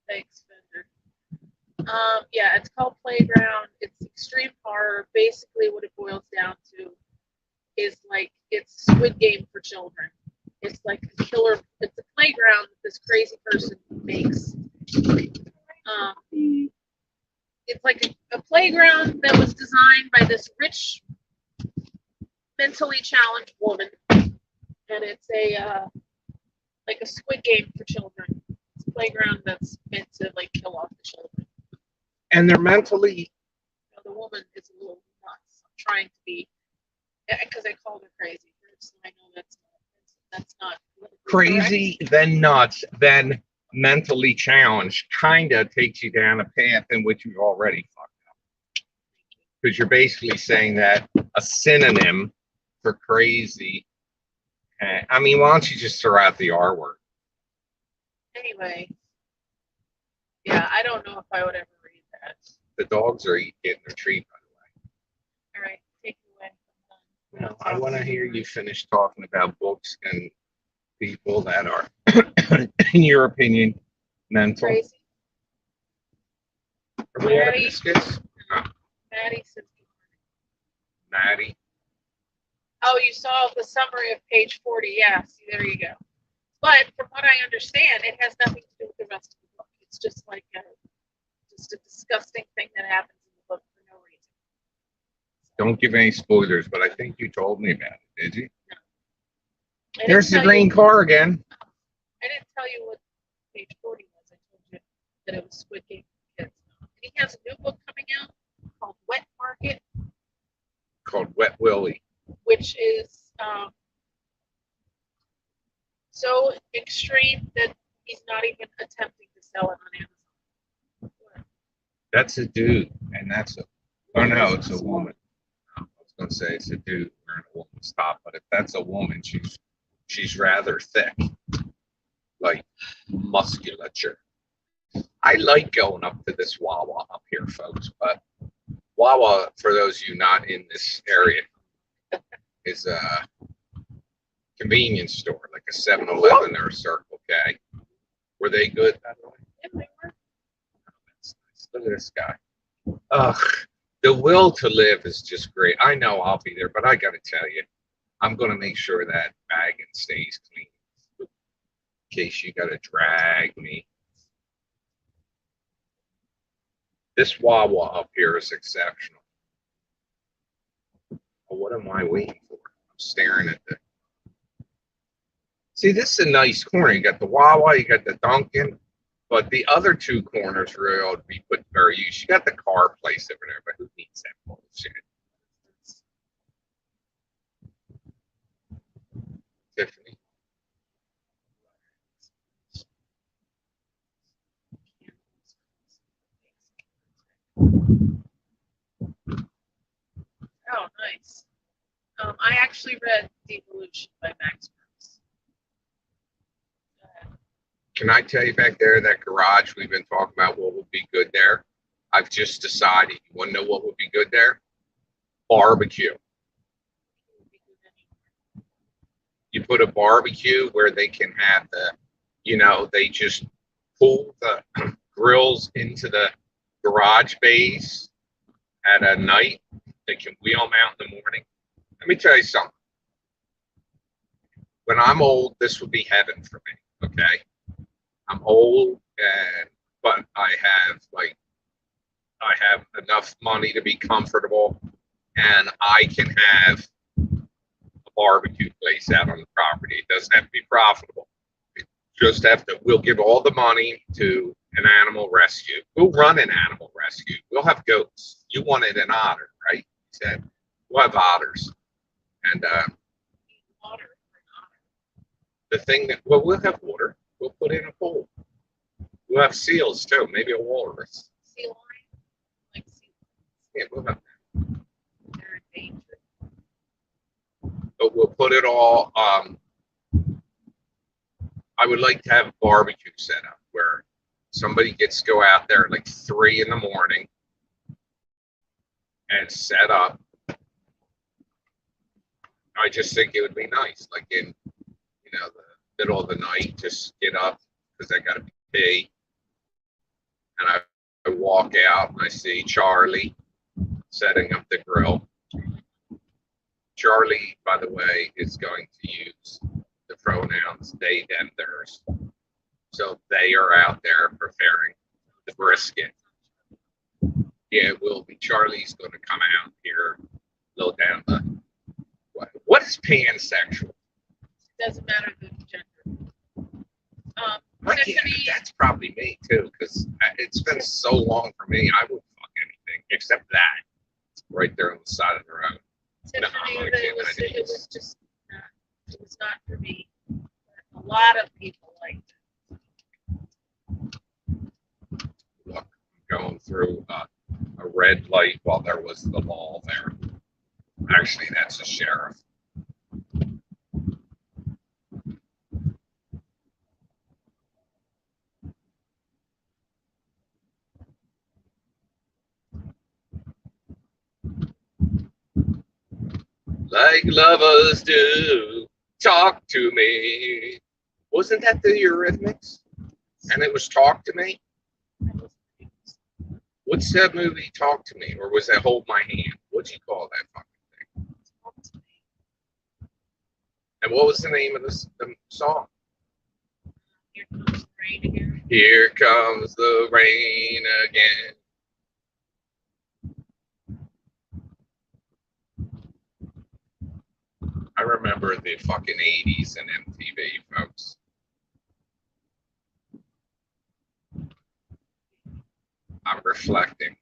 thanks, Fender. Yeah, it's called Playground. It's extreme horror. Basically what it boils down to is like it's Squid Game for children. It's like a killer. It's a playground that this crazy person makes. It's like a playground that was designed by this rich, mentally challenged woman, and it's like a Squid Game for children. It's a playground that's meant to like kill off the children. And they're mentally. You know, the woman is a little nuts. I'm trying to be, because I called her crazy. So I know that's not Crazy, correct. Then nuts, then mentally challenged. Kind of takes you down a path in which you've already fucked up. Because you're basically saying that a synonym for crazy. I mean, why don't you just throw out the R word? Anyway, yeah, I don't know if I would ever read that. The dogs are getting their treat, by the way. All right, take it away. No, I want to hear you finish talking about books and people that are, in your opinion, mental. Crazy. Are we out of biscuits? Maddie says Maddie. Oh, you saw the summary of page 40. Yeah, see, there you go. But from what I understand, it has nothing to do with the rest of the book. It's just like just a disgusting thing that happens in the book for no reason. Don't give any spoilers, but I think you told me about it, did you? No. There's the green car again. I didn't tell you what page 40 was. I told you that it was Squid Game for kids. And he has a new book coming out called Wet Market, Called Wet Willie. which is so extreme that he's not even attempting to sell it on Amazon. That's a dude, and that's a. Oh no, it's a woman. I was gonna say it's a dude wearing a woman's top, but if that's a woman, she's rather thick, like musculature. I like going up to this Wawa up here, folks, but Wawa, for those of you not in this area, is a convenience store, like a 7-Eleven or a Circle K. Were they good, by the way? Yeah, they were. Oh, that's nice. Look at this guy. Ugh, the will to live is just great. I know I'll be there, but I got to tell you, I'm going to make sure that wagon stays clean in case you got to drag me. This Wawa up here is exceptional. Well, what am I waiting for? I'm staring at the. See, this is a nice corner. You got the Wawa, you got the Dunkin', but the other two corners really ought to be put to better use. You got the car place over there, but who needs that bullshit? Tiffany. Oh, nice. I actually read Devolution by Max Brooks. Can I tell you back there, that garage we've been talking about, what would be good there? I've just decided. You want to know what would be good there? Barbecue. You put a barbecue where they can have they just pull the grills into the garage bays at a night. They can wheel them out in the morning. Let me tell you something. When I'm old, this would be heaven for me. Okay, I'm old, but I have enough money to be comfortable, and I can have a barbecue place out on the property. It doesn't have to be profitable. It just we'll give all the money to an animal rescue. We'll run an animal rescue. We'll have goats. You wanted an otter, right? You said we'll have otters. And Water. the thing that, well, we'll have water. We'll put in a pool. We'll have seals too, maybe a walrus. Sea lion? Like sea Yeah, we'll have that. they're endangered. But we'll put it all. I would like to have a barbecue set up where somebody gets to go out there at like 3 in the morning and set up. I just think it would be nice, like in, the middle of the night, just get up because I got to pee. And I walk out and I see Charlie setting up the grill. Charlie, by the way, is going to use the pronouns they, them, theirs. So they are out there preparing the brisket. Yeah, it will be. Charlie's going to come out here, low down the. What is pansexual? It doesn't matter the gender. Tiffany, that's probably me too, because it's been so long for me. I would fuck anything except that. It's right there on the side of the road. Tiffany, it was not for me. A lot of people liked it. Look, I'm going through a red light while there was the law there. Actually, that's a sheriff. Like lovers do, talk to me. Wasn't that the Eurythmics? And it was Talk to Me? What's that movie, Talk to Me? Or was that Hold My Hand? What'd you call that fucking thing? And what was the name of the song? Here comes the rain again. Here comes the rain again. I remember the fucking 80s and MTV, folks. I'm reflecting.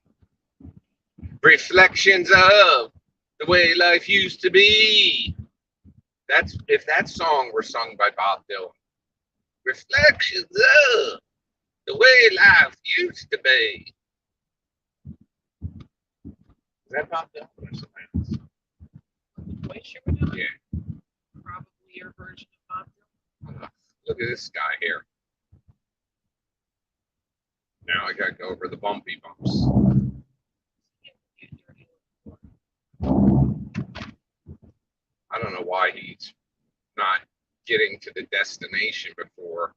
Reflections of the way life used to be. That's if that song were sung by Bob Dylan. Reflections of the way life used to be. Is that Bob Dylan or something else? The voice you were doing? Yeah. Probably your version of Bob Dylan. Look at this guy here. Now I gotta go over the bumpy bumps. I don't know why he's not getting to the destination before.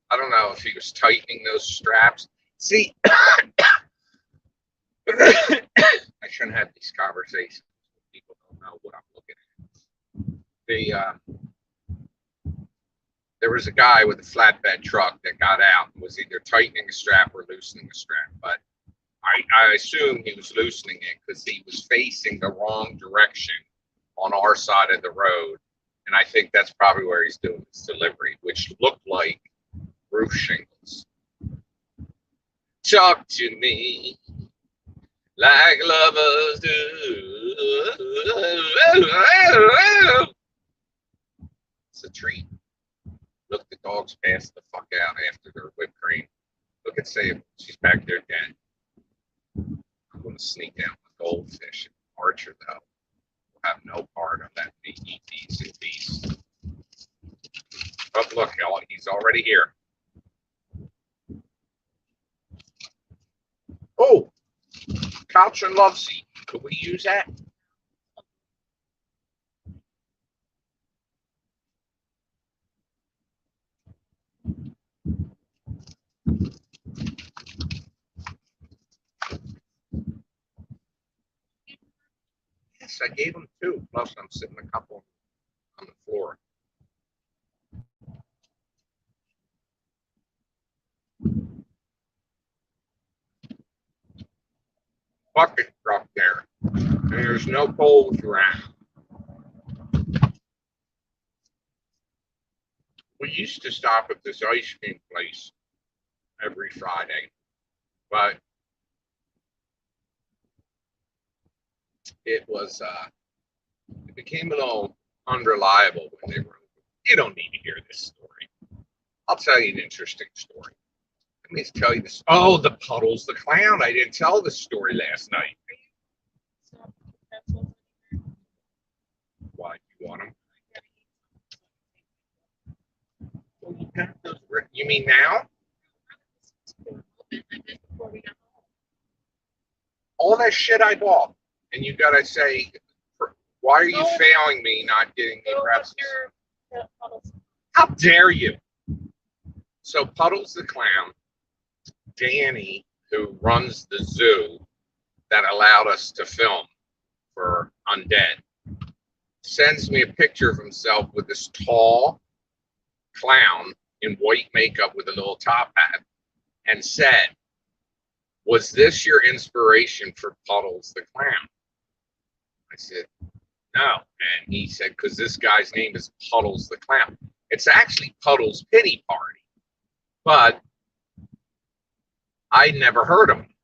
I don't know if he was tightening those straps. See, I shouldn't have these conversations. People don't know what I'm looking at. There was a guy with a flatbed truck that got out and was either tightening a strap or loosening a strap. But I assume he was loosening it because he was facing the wrong direction on our side of the road. And I think that's probably where he's doing his delivery, which looked like roof shingles. Talk to me like lovers do. It's a treat. Look, the dogs passed the fuck out after their whipped cream. Look at Sam. She's back there dead. I'm going to sneak out the goldfish. Archer, though, will have no part of that. Eat these in peace. But look, he's already here. Oh, couch and love seat. Could we use that? Yes, I gave him two. Plus, I'm sitting a couple on the floor. Bucket truck there. And there's no poles around. We used to stop at this ice cream place every Friday, but it became a little unreliable when they were. You don't need to hear this story. I'll tell you an interesting story. Let me tell you this. Oh, the Puddles the Clown. I didn't tell this story last night. Why? You want them? Well, you got those. You mean now? All that shit I bought. And you gotta say, why are you failing me not getting the reps? How dare you? So Puddles the Clown, Danny, who runs the zoo that allowed us to film for Undead, sends me a picture of himself with this tall clown in white makeup with a little top hat and said, "Was this your inspiration for Puddles the Clown?" I said, "No." And he said, "Because this guy's name is Puddles the Clown." It's actually Puddles Pity Party, but I'd never heard of him.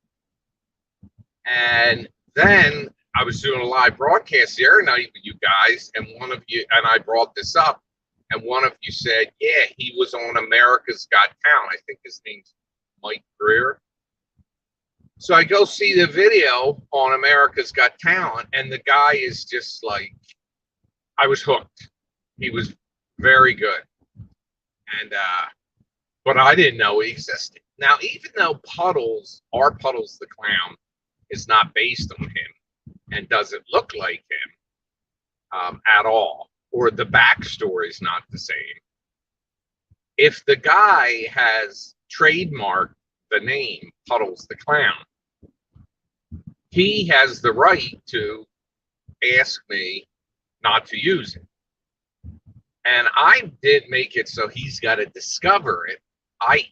And then I was doing a live broadcast the other night with you guys, and one of you, and I brought this up, and one of you said, "Yeah, he was on America's Got Talent." I think his name's Mike Greer. So I go see the video on America's Got Talent, and the guy is just like, I was hooked. He was very good. And, but I didn't know he existed. Now, even though Puddles the Clown, is not based on him and doesn't look like him at all, or the backstory is not the same, if the guy has trademarked the name Puddles the Clown, he has the right to ask me not to use it. And I did make it so he's got to discover it. I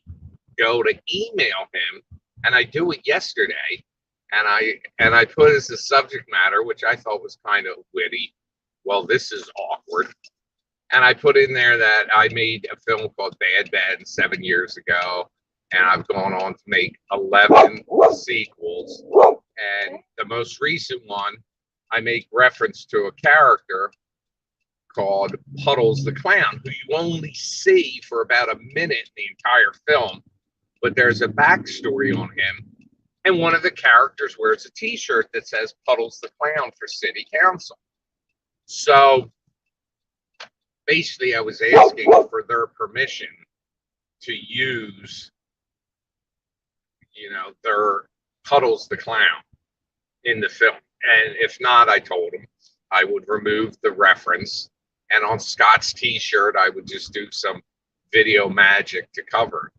go to email him, and I do it yesterday, and I put as the subject matter, which I thought was kind of witty. Well, this is awkward. And I put in there that I made a film called Bad Bad 7 years ago, and I've gone on to make 11 sequels. And the most recent one, I make reference to a character called Puddles the Clown, who you only see for about a minute in the entire film, but there's a backstory on him. And one of the characters wears a t-shirt that says Puddles the Clown for City Council. So basically, I was asking for their permission to use, their Puddles the Clown in the film. And if not, I told them I would remove the reference. And on Scott's t-shirt, I would just do some video magic to cover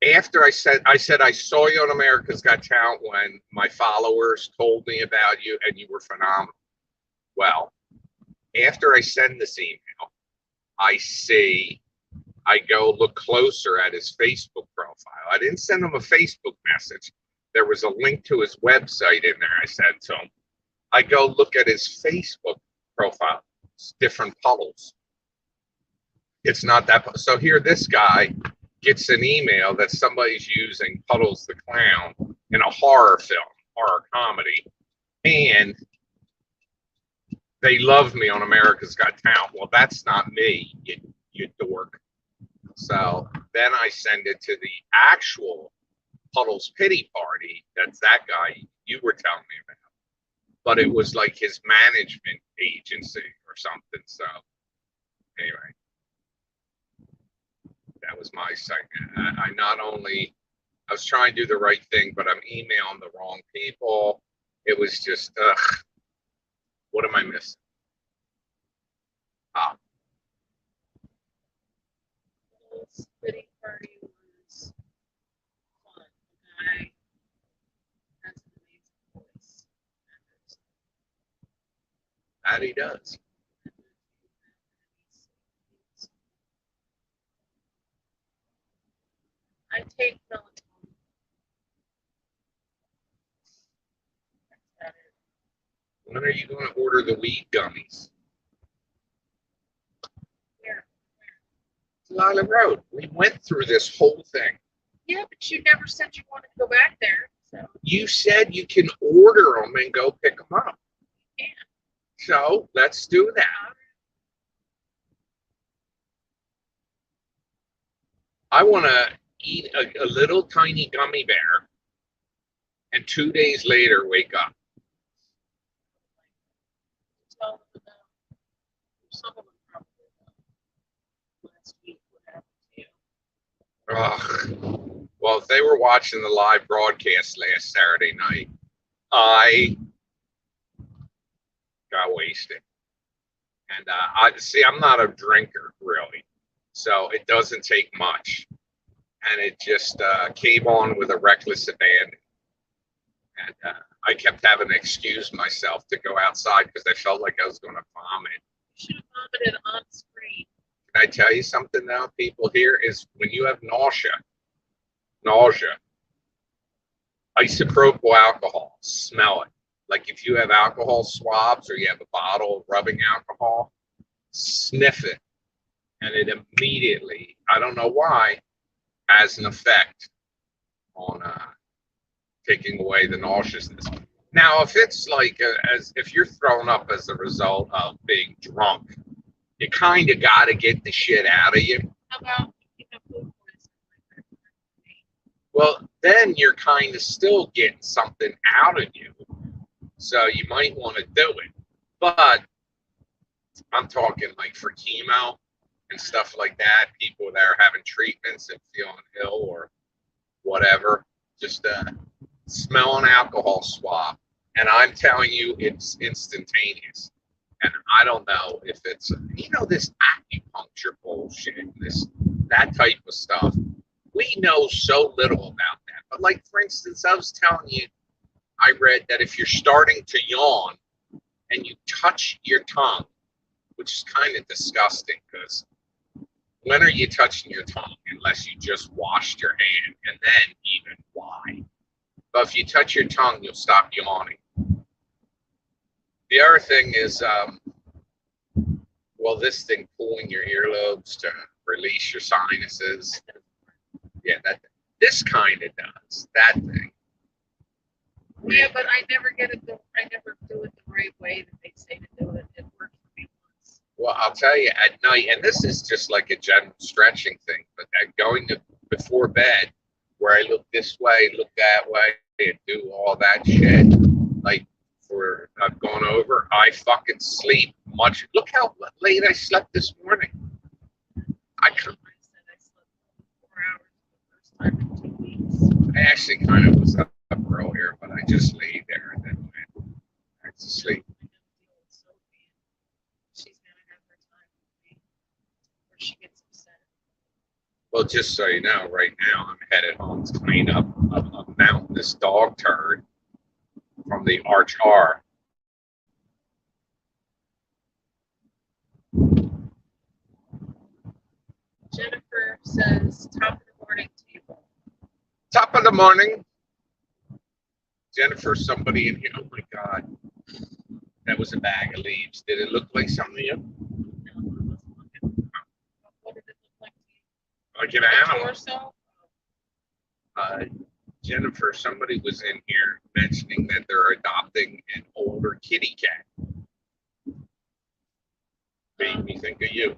it. After I said I saw you on America's Got Talent when my followers told me about you and you were phenomenal. Well, after I send this email, I go look closer at his Facebook profile. I didn't send him a Facebook message. There was a link to his website in there I sent to him. I go look at his Facebook profile. It's different Puddles. It's not that. So here this guy gets an email that somebody's using Puddles the Clown in a horror film, horror comedy, and they love me on America's Got Talent. Well, that's not me, you dork. So then I send it to the actual Puddles Pity Party. That's that guy you were telling me about. But it was like his management agency or something. So anyway, that was my segment. I was trying to do the right thing, but I'm emailing the wrong people. It was just, what am I missing? Pity party was fun. The guy has an amazing voice. That he does. I take melatonin. That's about it. When are you going to order the weed gummies? Where? Lila Road. We went through this whole thing. Yeah, but you never said you wanted to go back there. So You said you can order them and go pick them up. yeah. So let's do that. I want to eat a little tiny gummy bear and 2 days later wake up. Tell them about some of them probably last week what happened to you. Ugh. Well, if they were watching the live broadcast last Saturday night, I got wasted. And I'm not a drinker really, so it doesn't take much. And it just came on with a reckless abandon. And I kept having to excuse myself to go outside because I felt like I was going to vomit. You should have vomited on screen. Can I tell you something now, people? Here is when you have nausea, isopropyl alcohol, smell it. Like if you have alcohol swabs or you have a bottle of rubbing alcohol, sniff it. And it immediately, I don't know why, has an effect on taking away the nauseousness. Now, if it's like, if you're throwing up as a result of being drunk, you kind of got to get the shit out of you. How about food poisoning? Well, then you're kind of still getting something out of you. So you might want to do it. But I'm talking like for chemo and stuff like that, people that are having treatments and feeling ill or whatever, just smell an alcohol swab. And I'm telling you, it's instantaneous. And I don't know if it's, this acupuncture bullshit, that type of stuff. We know so little about that. But like, for instance, I was telling you, I read that if you're starting to yawn and you touch your tongue which is kind of disgusting because when are you touching your tongue unless you just washed your hand? And then even why? But if you touch your tongue, you'll stop yawning. The other thing is, well, this thing pulling your earlobes to release your sinuses. Yeah, this kind of does that thing. Yeah, but I never do it the right way that they say to do it. It worked for me once. Well, I'll tell you, at night, and this is just like a general stretching thing, but going to before bed, where I look this way, look that way, and do all that shit, like I've gone over, I fucking sleep much. Look how late I slept this morning. I slept 4 hours the first time in 2 weeks. I actually kind of was up earlier, but I just laid there and then went back to sleep. She's gonna have her time with me, or she gets upset. Well, just so you know, right now I'm headed home to clean up a mountainous dog turd from the Arch R. Jennifer says, top of the morning to you. Top of the morning. Jennifer, somebody in here. Oh my God. That was a bag of leaves. Did it look like something to you? No, I wasn't looking. What did it look like to you? Like an animal. Torso? Jennifer, somebody was in here mentioning that they're adopting an older kitty cat. Made me think of you.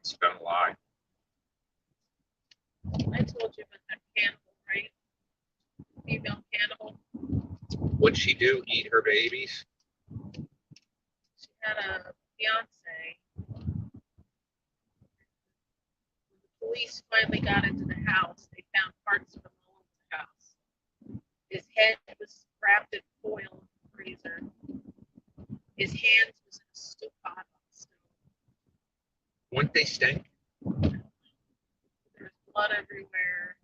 It's been a lie. I told you about that cannibal, right? Female cannibal. What'd she do? Eat her babies? She had a fiance. When the police finally got into the house, they found parts of him all over the house. His head was wrapped in foil in the freezer. His hands was in a stew pot on the stove. Wouldn't they stink? There was blood everywhere.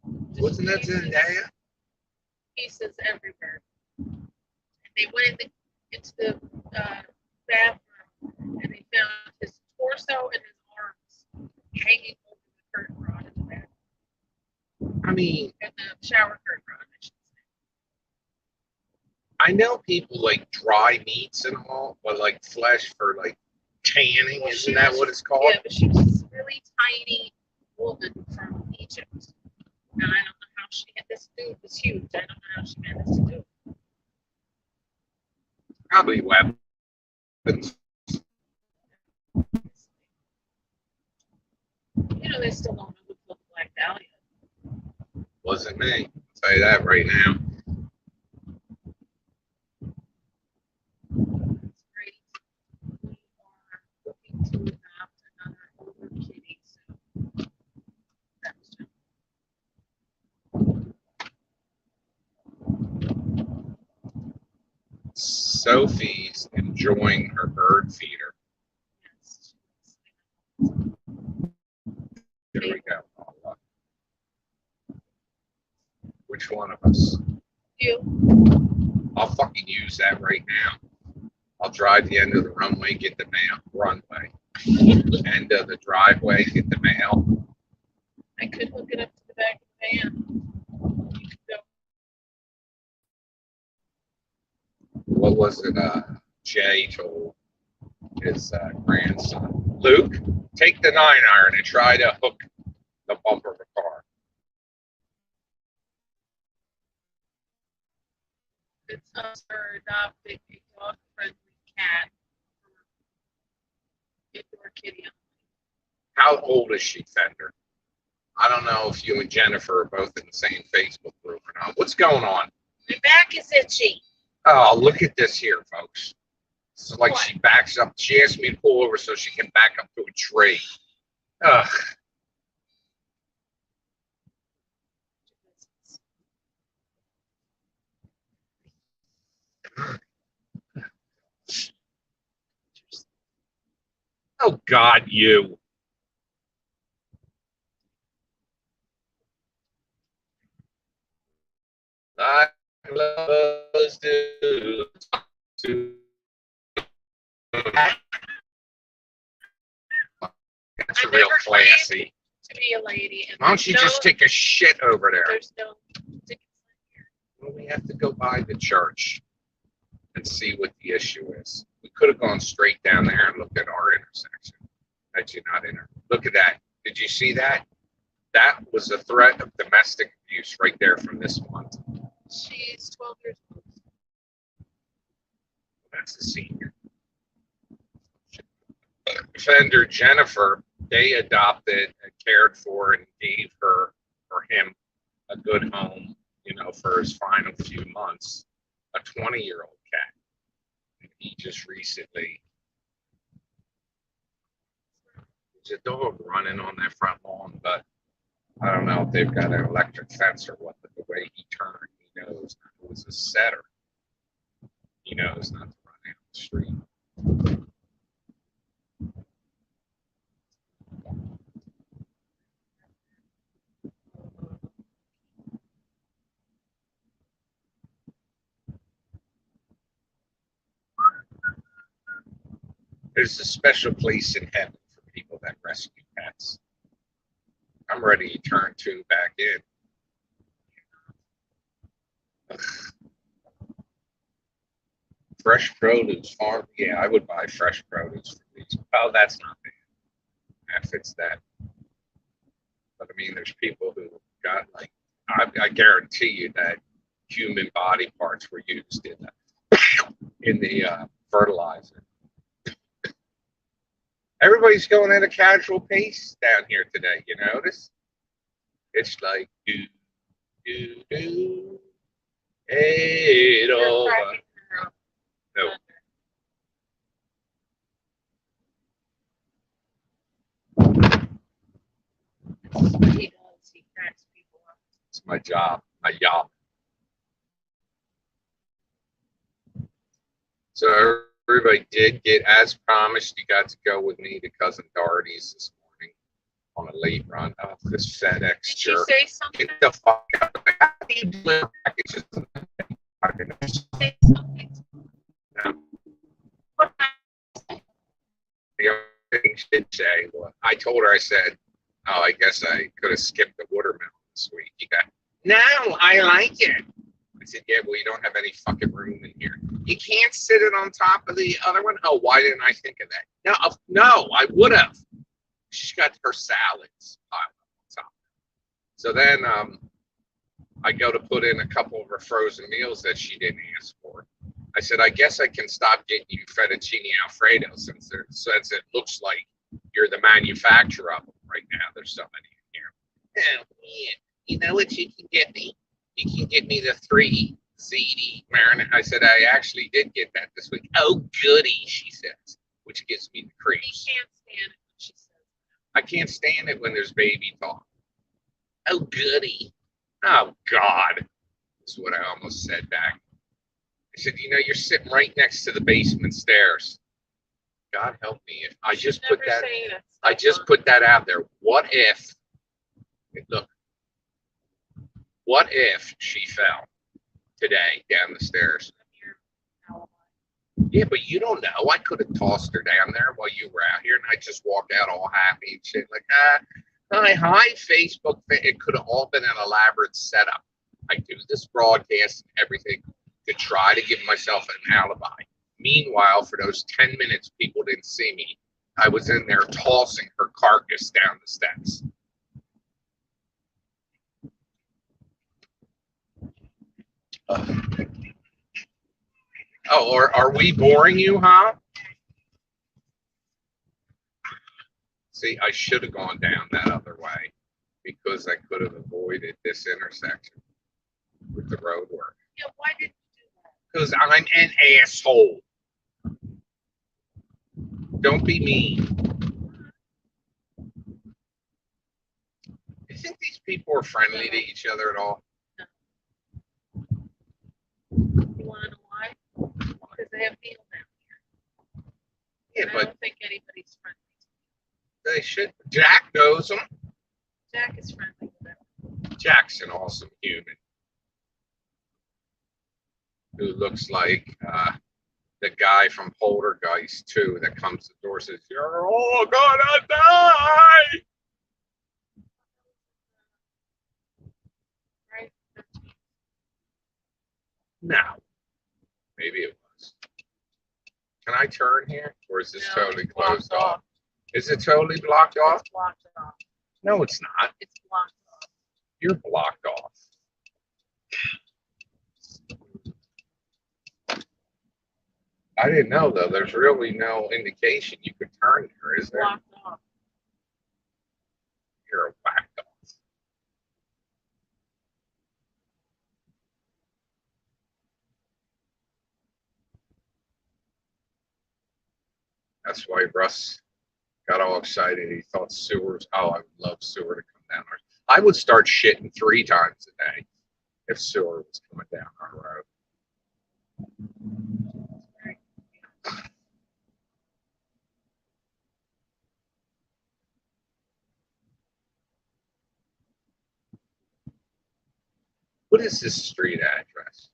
And Wasn't that Zendaya? Pieces everywhere. And they went into the bathroom and they found his torso and his arms hanging over the curtain rod in the bathroom. I mean, And the shower curtain rod, I should say. I know people like dry meats and all, but like flesh for like tanning, Well, isn't that what it's called? Yeah, but she was this really tiny woman from Egypt. And I don't know how she had this dude was huge. I don't know how she managed to do it. Probably weapons. You know, they still don't know who killed Black Dahlia. Wasn't me. I'll tell you that right now. That's great. We are looking to adopt another older kitty soon. That was just Sophie's enjoying her bird feeder. yes. There we go. Which one of us? You. I'll fucking use that right now. I'll drive the end of the runway, get the mail. Runway. End of the driveway, get the mail. I could hook it up to the back of the van. You could go. What was it? Jay told his grandson, Luke, take the 9-iron and try to hook the bumper of a car. It's us for adopting a dog-friendly cat for indoor kitty. How old is she, Fender? I don't know if you and Jennifer are both in the same Facebook group or not. What's going on? My back is itchy. Oh, look at this here, folks. It's like What? she backs up. She asked me to pull over so she can back up to a tree. Ugh. Oh, God, you. like lovers do. That's I real never classy. to be a lady. And Why don't you just take a shit over there? There's no tickets here. Well, we have to go by the church and see what the issue is. We could have gone straight down there and looked at our intersection. That you're not in. Look at that. Did you see that? That was a threat of domestic abuse right there from this month. She's 12 years old. That's a senior. Offender Jennifer, they adopted and cared for and gave her or him a good home, you know, for his final few months. A 20-year-old cat. And he just recently, there's a dog running on their front lawn, but I don't know if they've got an electric fence or what, but the way he turned, he knows it was a setter. He knows not to run down the street. There's a special place in heaven for people that rescue pets. I'm ready to turn two back in. Fresh produce farm. Yeah, I would buy fresh produce from these. Oh, that's not bad. That fits that. But I mean, there's people who got like, I guarantee you that human body parts were used in the fertilizer. Everybody's going at a casual pace down here today. You notice? It's like do. Hey, no. He does. He cracks people up. It's my job. My job. So everybody did get, as promised, you got to go with me to Cousin Dorety's this morning on a late run. Oh, this FedEx Did jerk. she say something? Get the fuck out. How do you deliver packages? Say something. No. What The only thing she did say, well, I told her, I said, oh, I guess I could have skipped the watermelon this week. You got, no, I like it. I said, yeah, well, you don't have any fucking room in here. You can't sit it on top of the other one? Oh, why didn't I think of that? No, I would have. She's got her salads piled up on top. So then I go to put in a couple of her frozen meals that she didn't ask for. I said, I guess I can stop getting you fettuccine Alfredo since it looks like you're the manufacturer of them right now. There's so many in here. Oh, yeah. You know what you can get me? You can get me the 3 ziti marinade. I said, I actually did get that this week. Oh, goody, she says, which gives me the creeps. He can't stand it when she says I can't stand it when there's baby talk. Oh, goody. Oh, God. That's what I almost said back. I said, you know, you're sitting right next to the basement stairs. God help me. If I just put that, I just put that out there. What if, look, what if she fell today down the stairs? Yeah, but you don't know. I could have tossed her down there while you were out here, and I just walked out all happy and shit like, hi, Facebook. It could have all been an elaborate setup. I do this broadcast and everything to try to give myself an alibi. Meanwhile, for those 10 minutes people didn't see me, I was in there tossing her carcass down the steps. Oh, or are we boring you, huh? See, I should have gone down that other way because I could have avoided this intersection with the road work. Yeah, why did you do that? Because I'm an asshole. Don't be mean. You think these people are friendly to each other at all? You want to know why? Because they have Neil down here. Yeah, And I but don't think anybody's friendly. they should. Jack knows them. Jack is friendly with them. Jack's an awesome human. who looks like the guy from Poltergeist 2 that comes to the door and says, "You're all gonna die." Right? No, maybe it was. Can I turn here, or is this No, totally it's blocked closed off? Is it totally blocked off? It's blocked off. No, it's not. It's blocked off. You're blocked off. I didn't know though. There's really no indication you could turn there, is It's there? blocked off. You're a whacked off. That's why Russ got all excited. He thought sewers. Oh, I would love sewer to come down our. I would start shitting 3 times a day if sewer was coming down our road. What is this street address?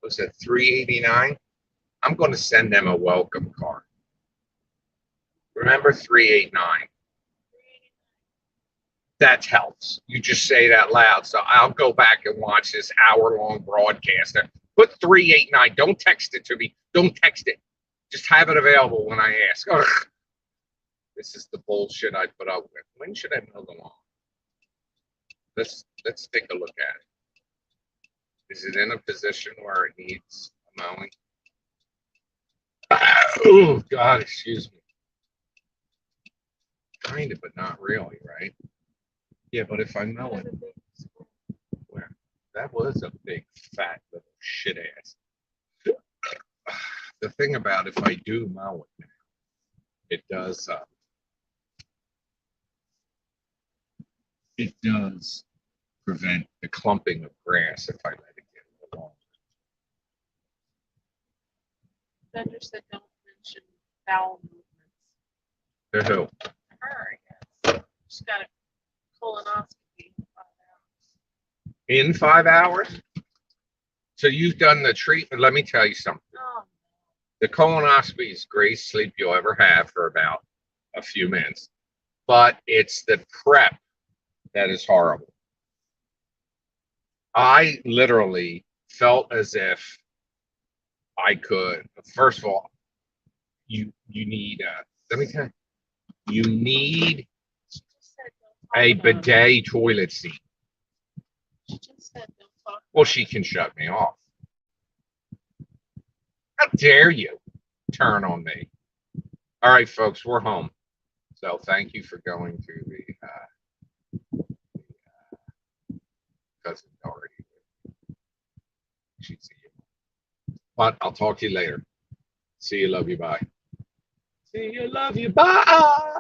Was it 389? I'm going to send them a welcome card. Remember 389? That helps. You just say it out loud. So I'll go back and watch this hour-long broadcast. Put 389. Don't text it to me. Don't text it. Just have it available when I ask. Ugh. This is the bullshit I put up with. When should I mow the lawn? Let's take a look at it. Is it in a position where it needs a mowing? Oh, God, excuse me. Kind of, but not really, right? Yeah, but if I mow it, where? That was a big, fat little shit ass. The thing about if I do mow it now, it does prevent the clumping of grass if I let it get a little longer. Vendor said don't mention bowel movements. To who? Her, I guess. She's got a colonoscopy in 5 hours. In 5 hours? So you've done the treatment. Let me tell you something. Oh, The colonoscopy is the greatest sleep you'll ever have for about a few minutes. But it's the prep that is horrible. I literally felt as if I could. First of all, you need let me tell you, you need she just said don't talk a about it. bidet toilet seat. She just said don't talk Well, about she it. can shut me off. How dare you turn on me? All right, folks, we're home. So thank you for going to the cousin Dorety. She'd see you. But I'll talk to you later. See you, love you, bye. See you, love you, bye.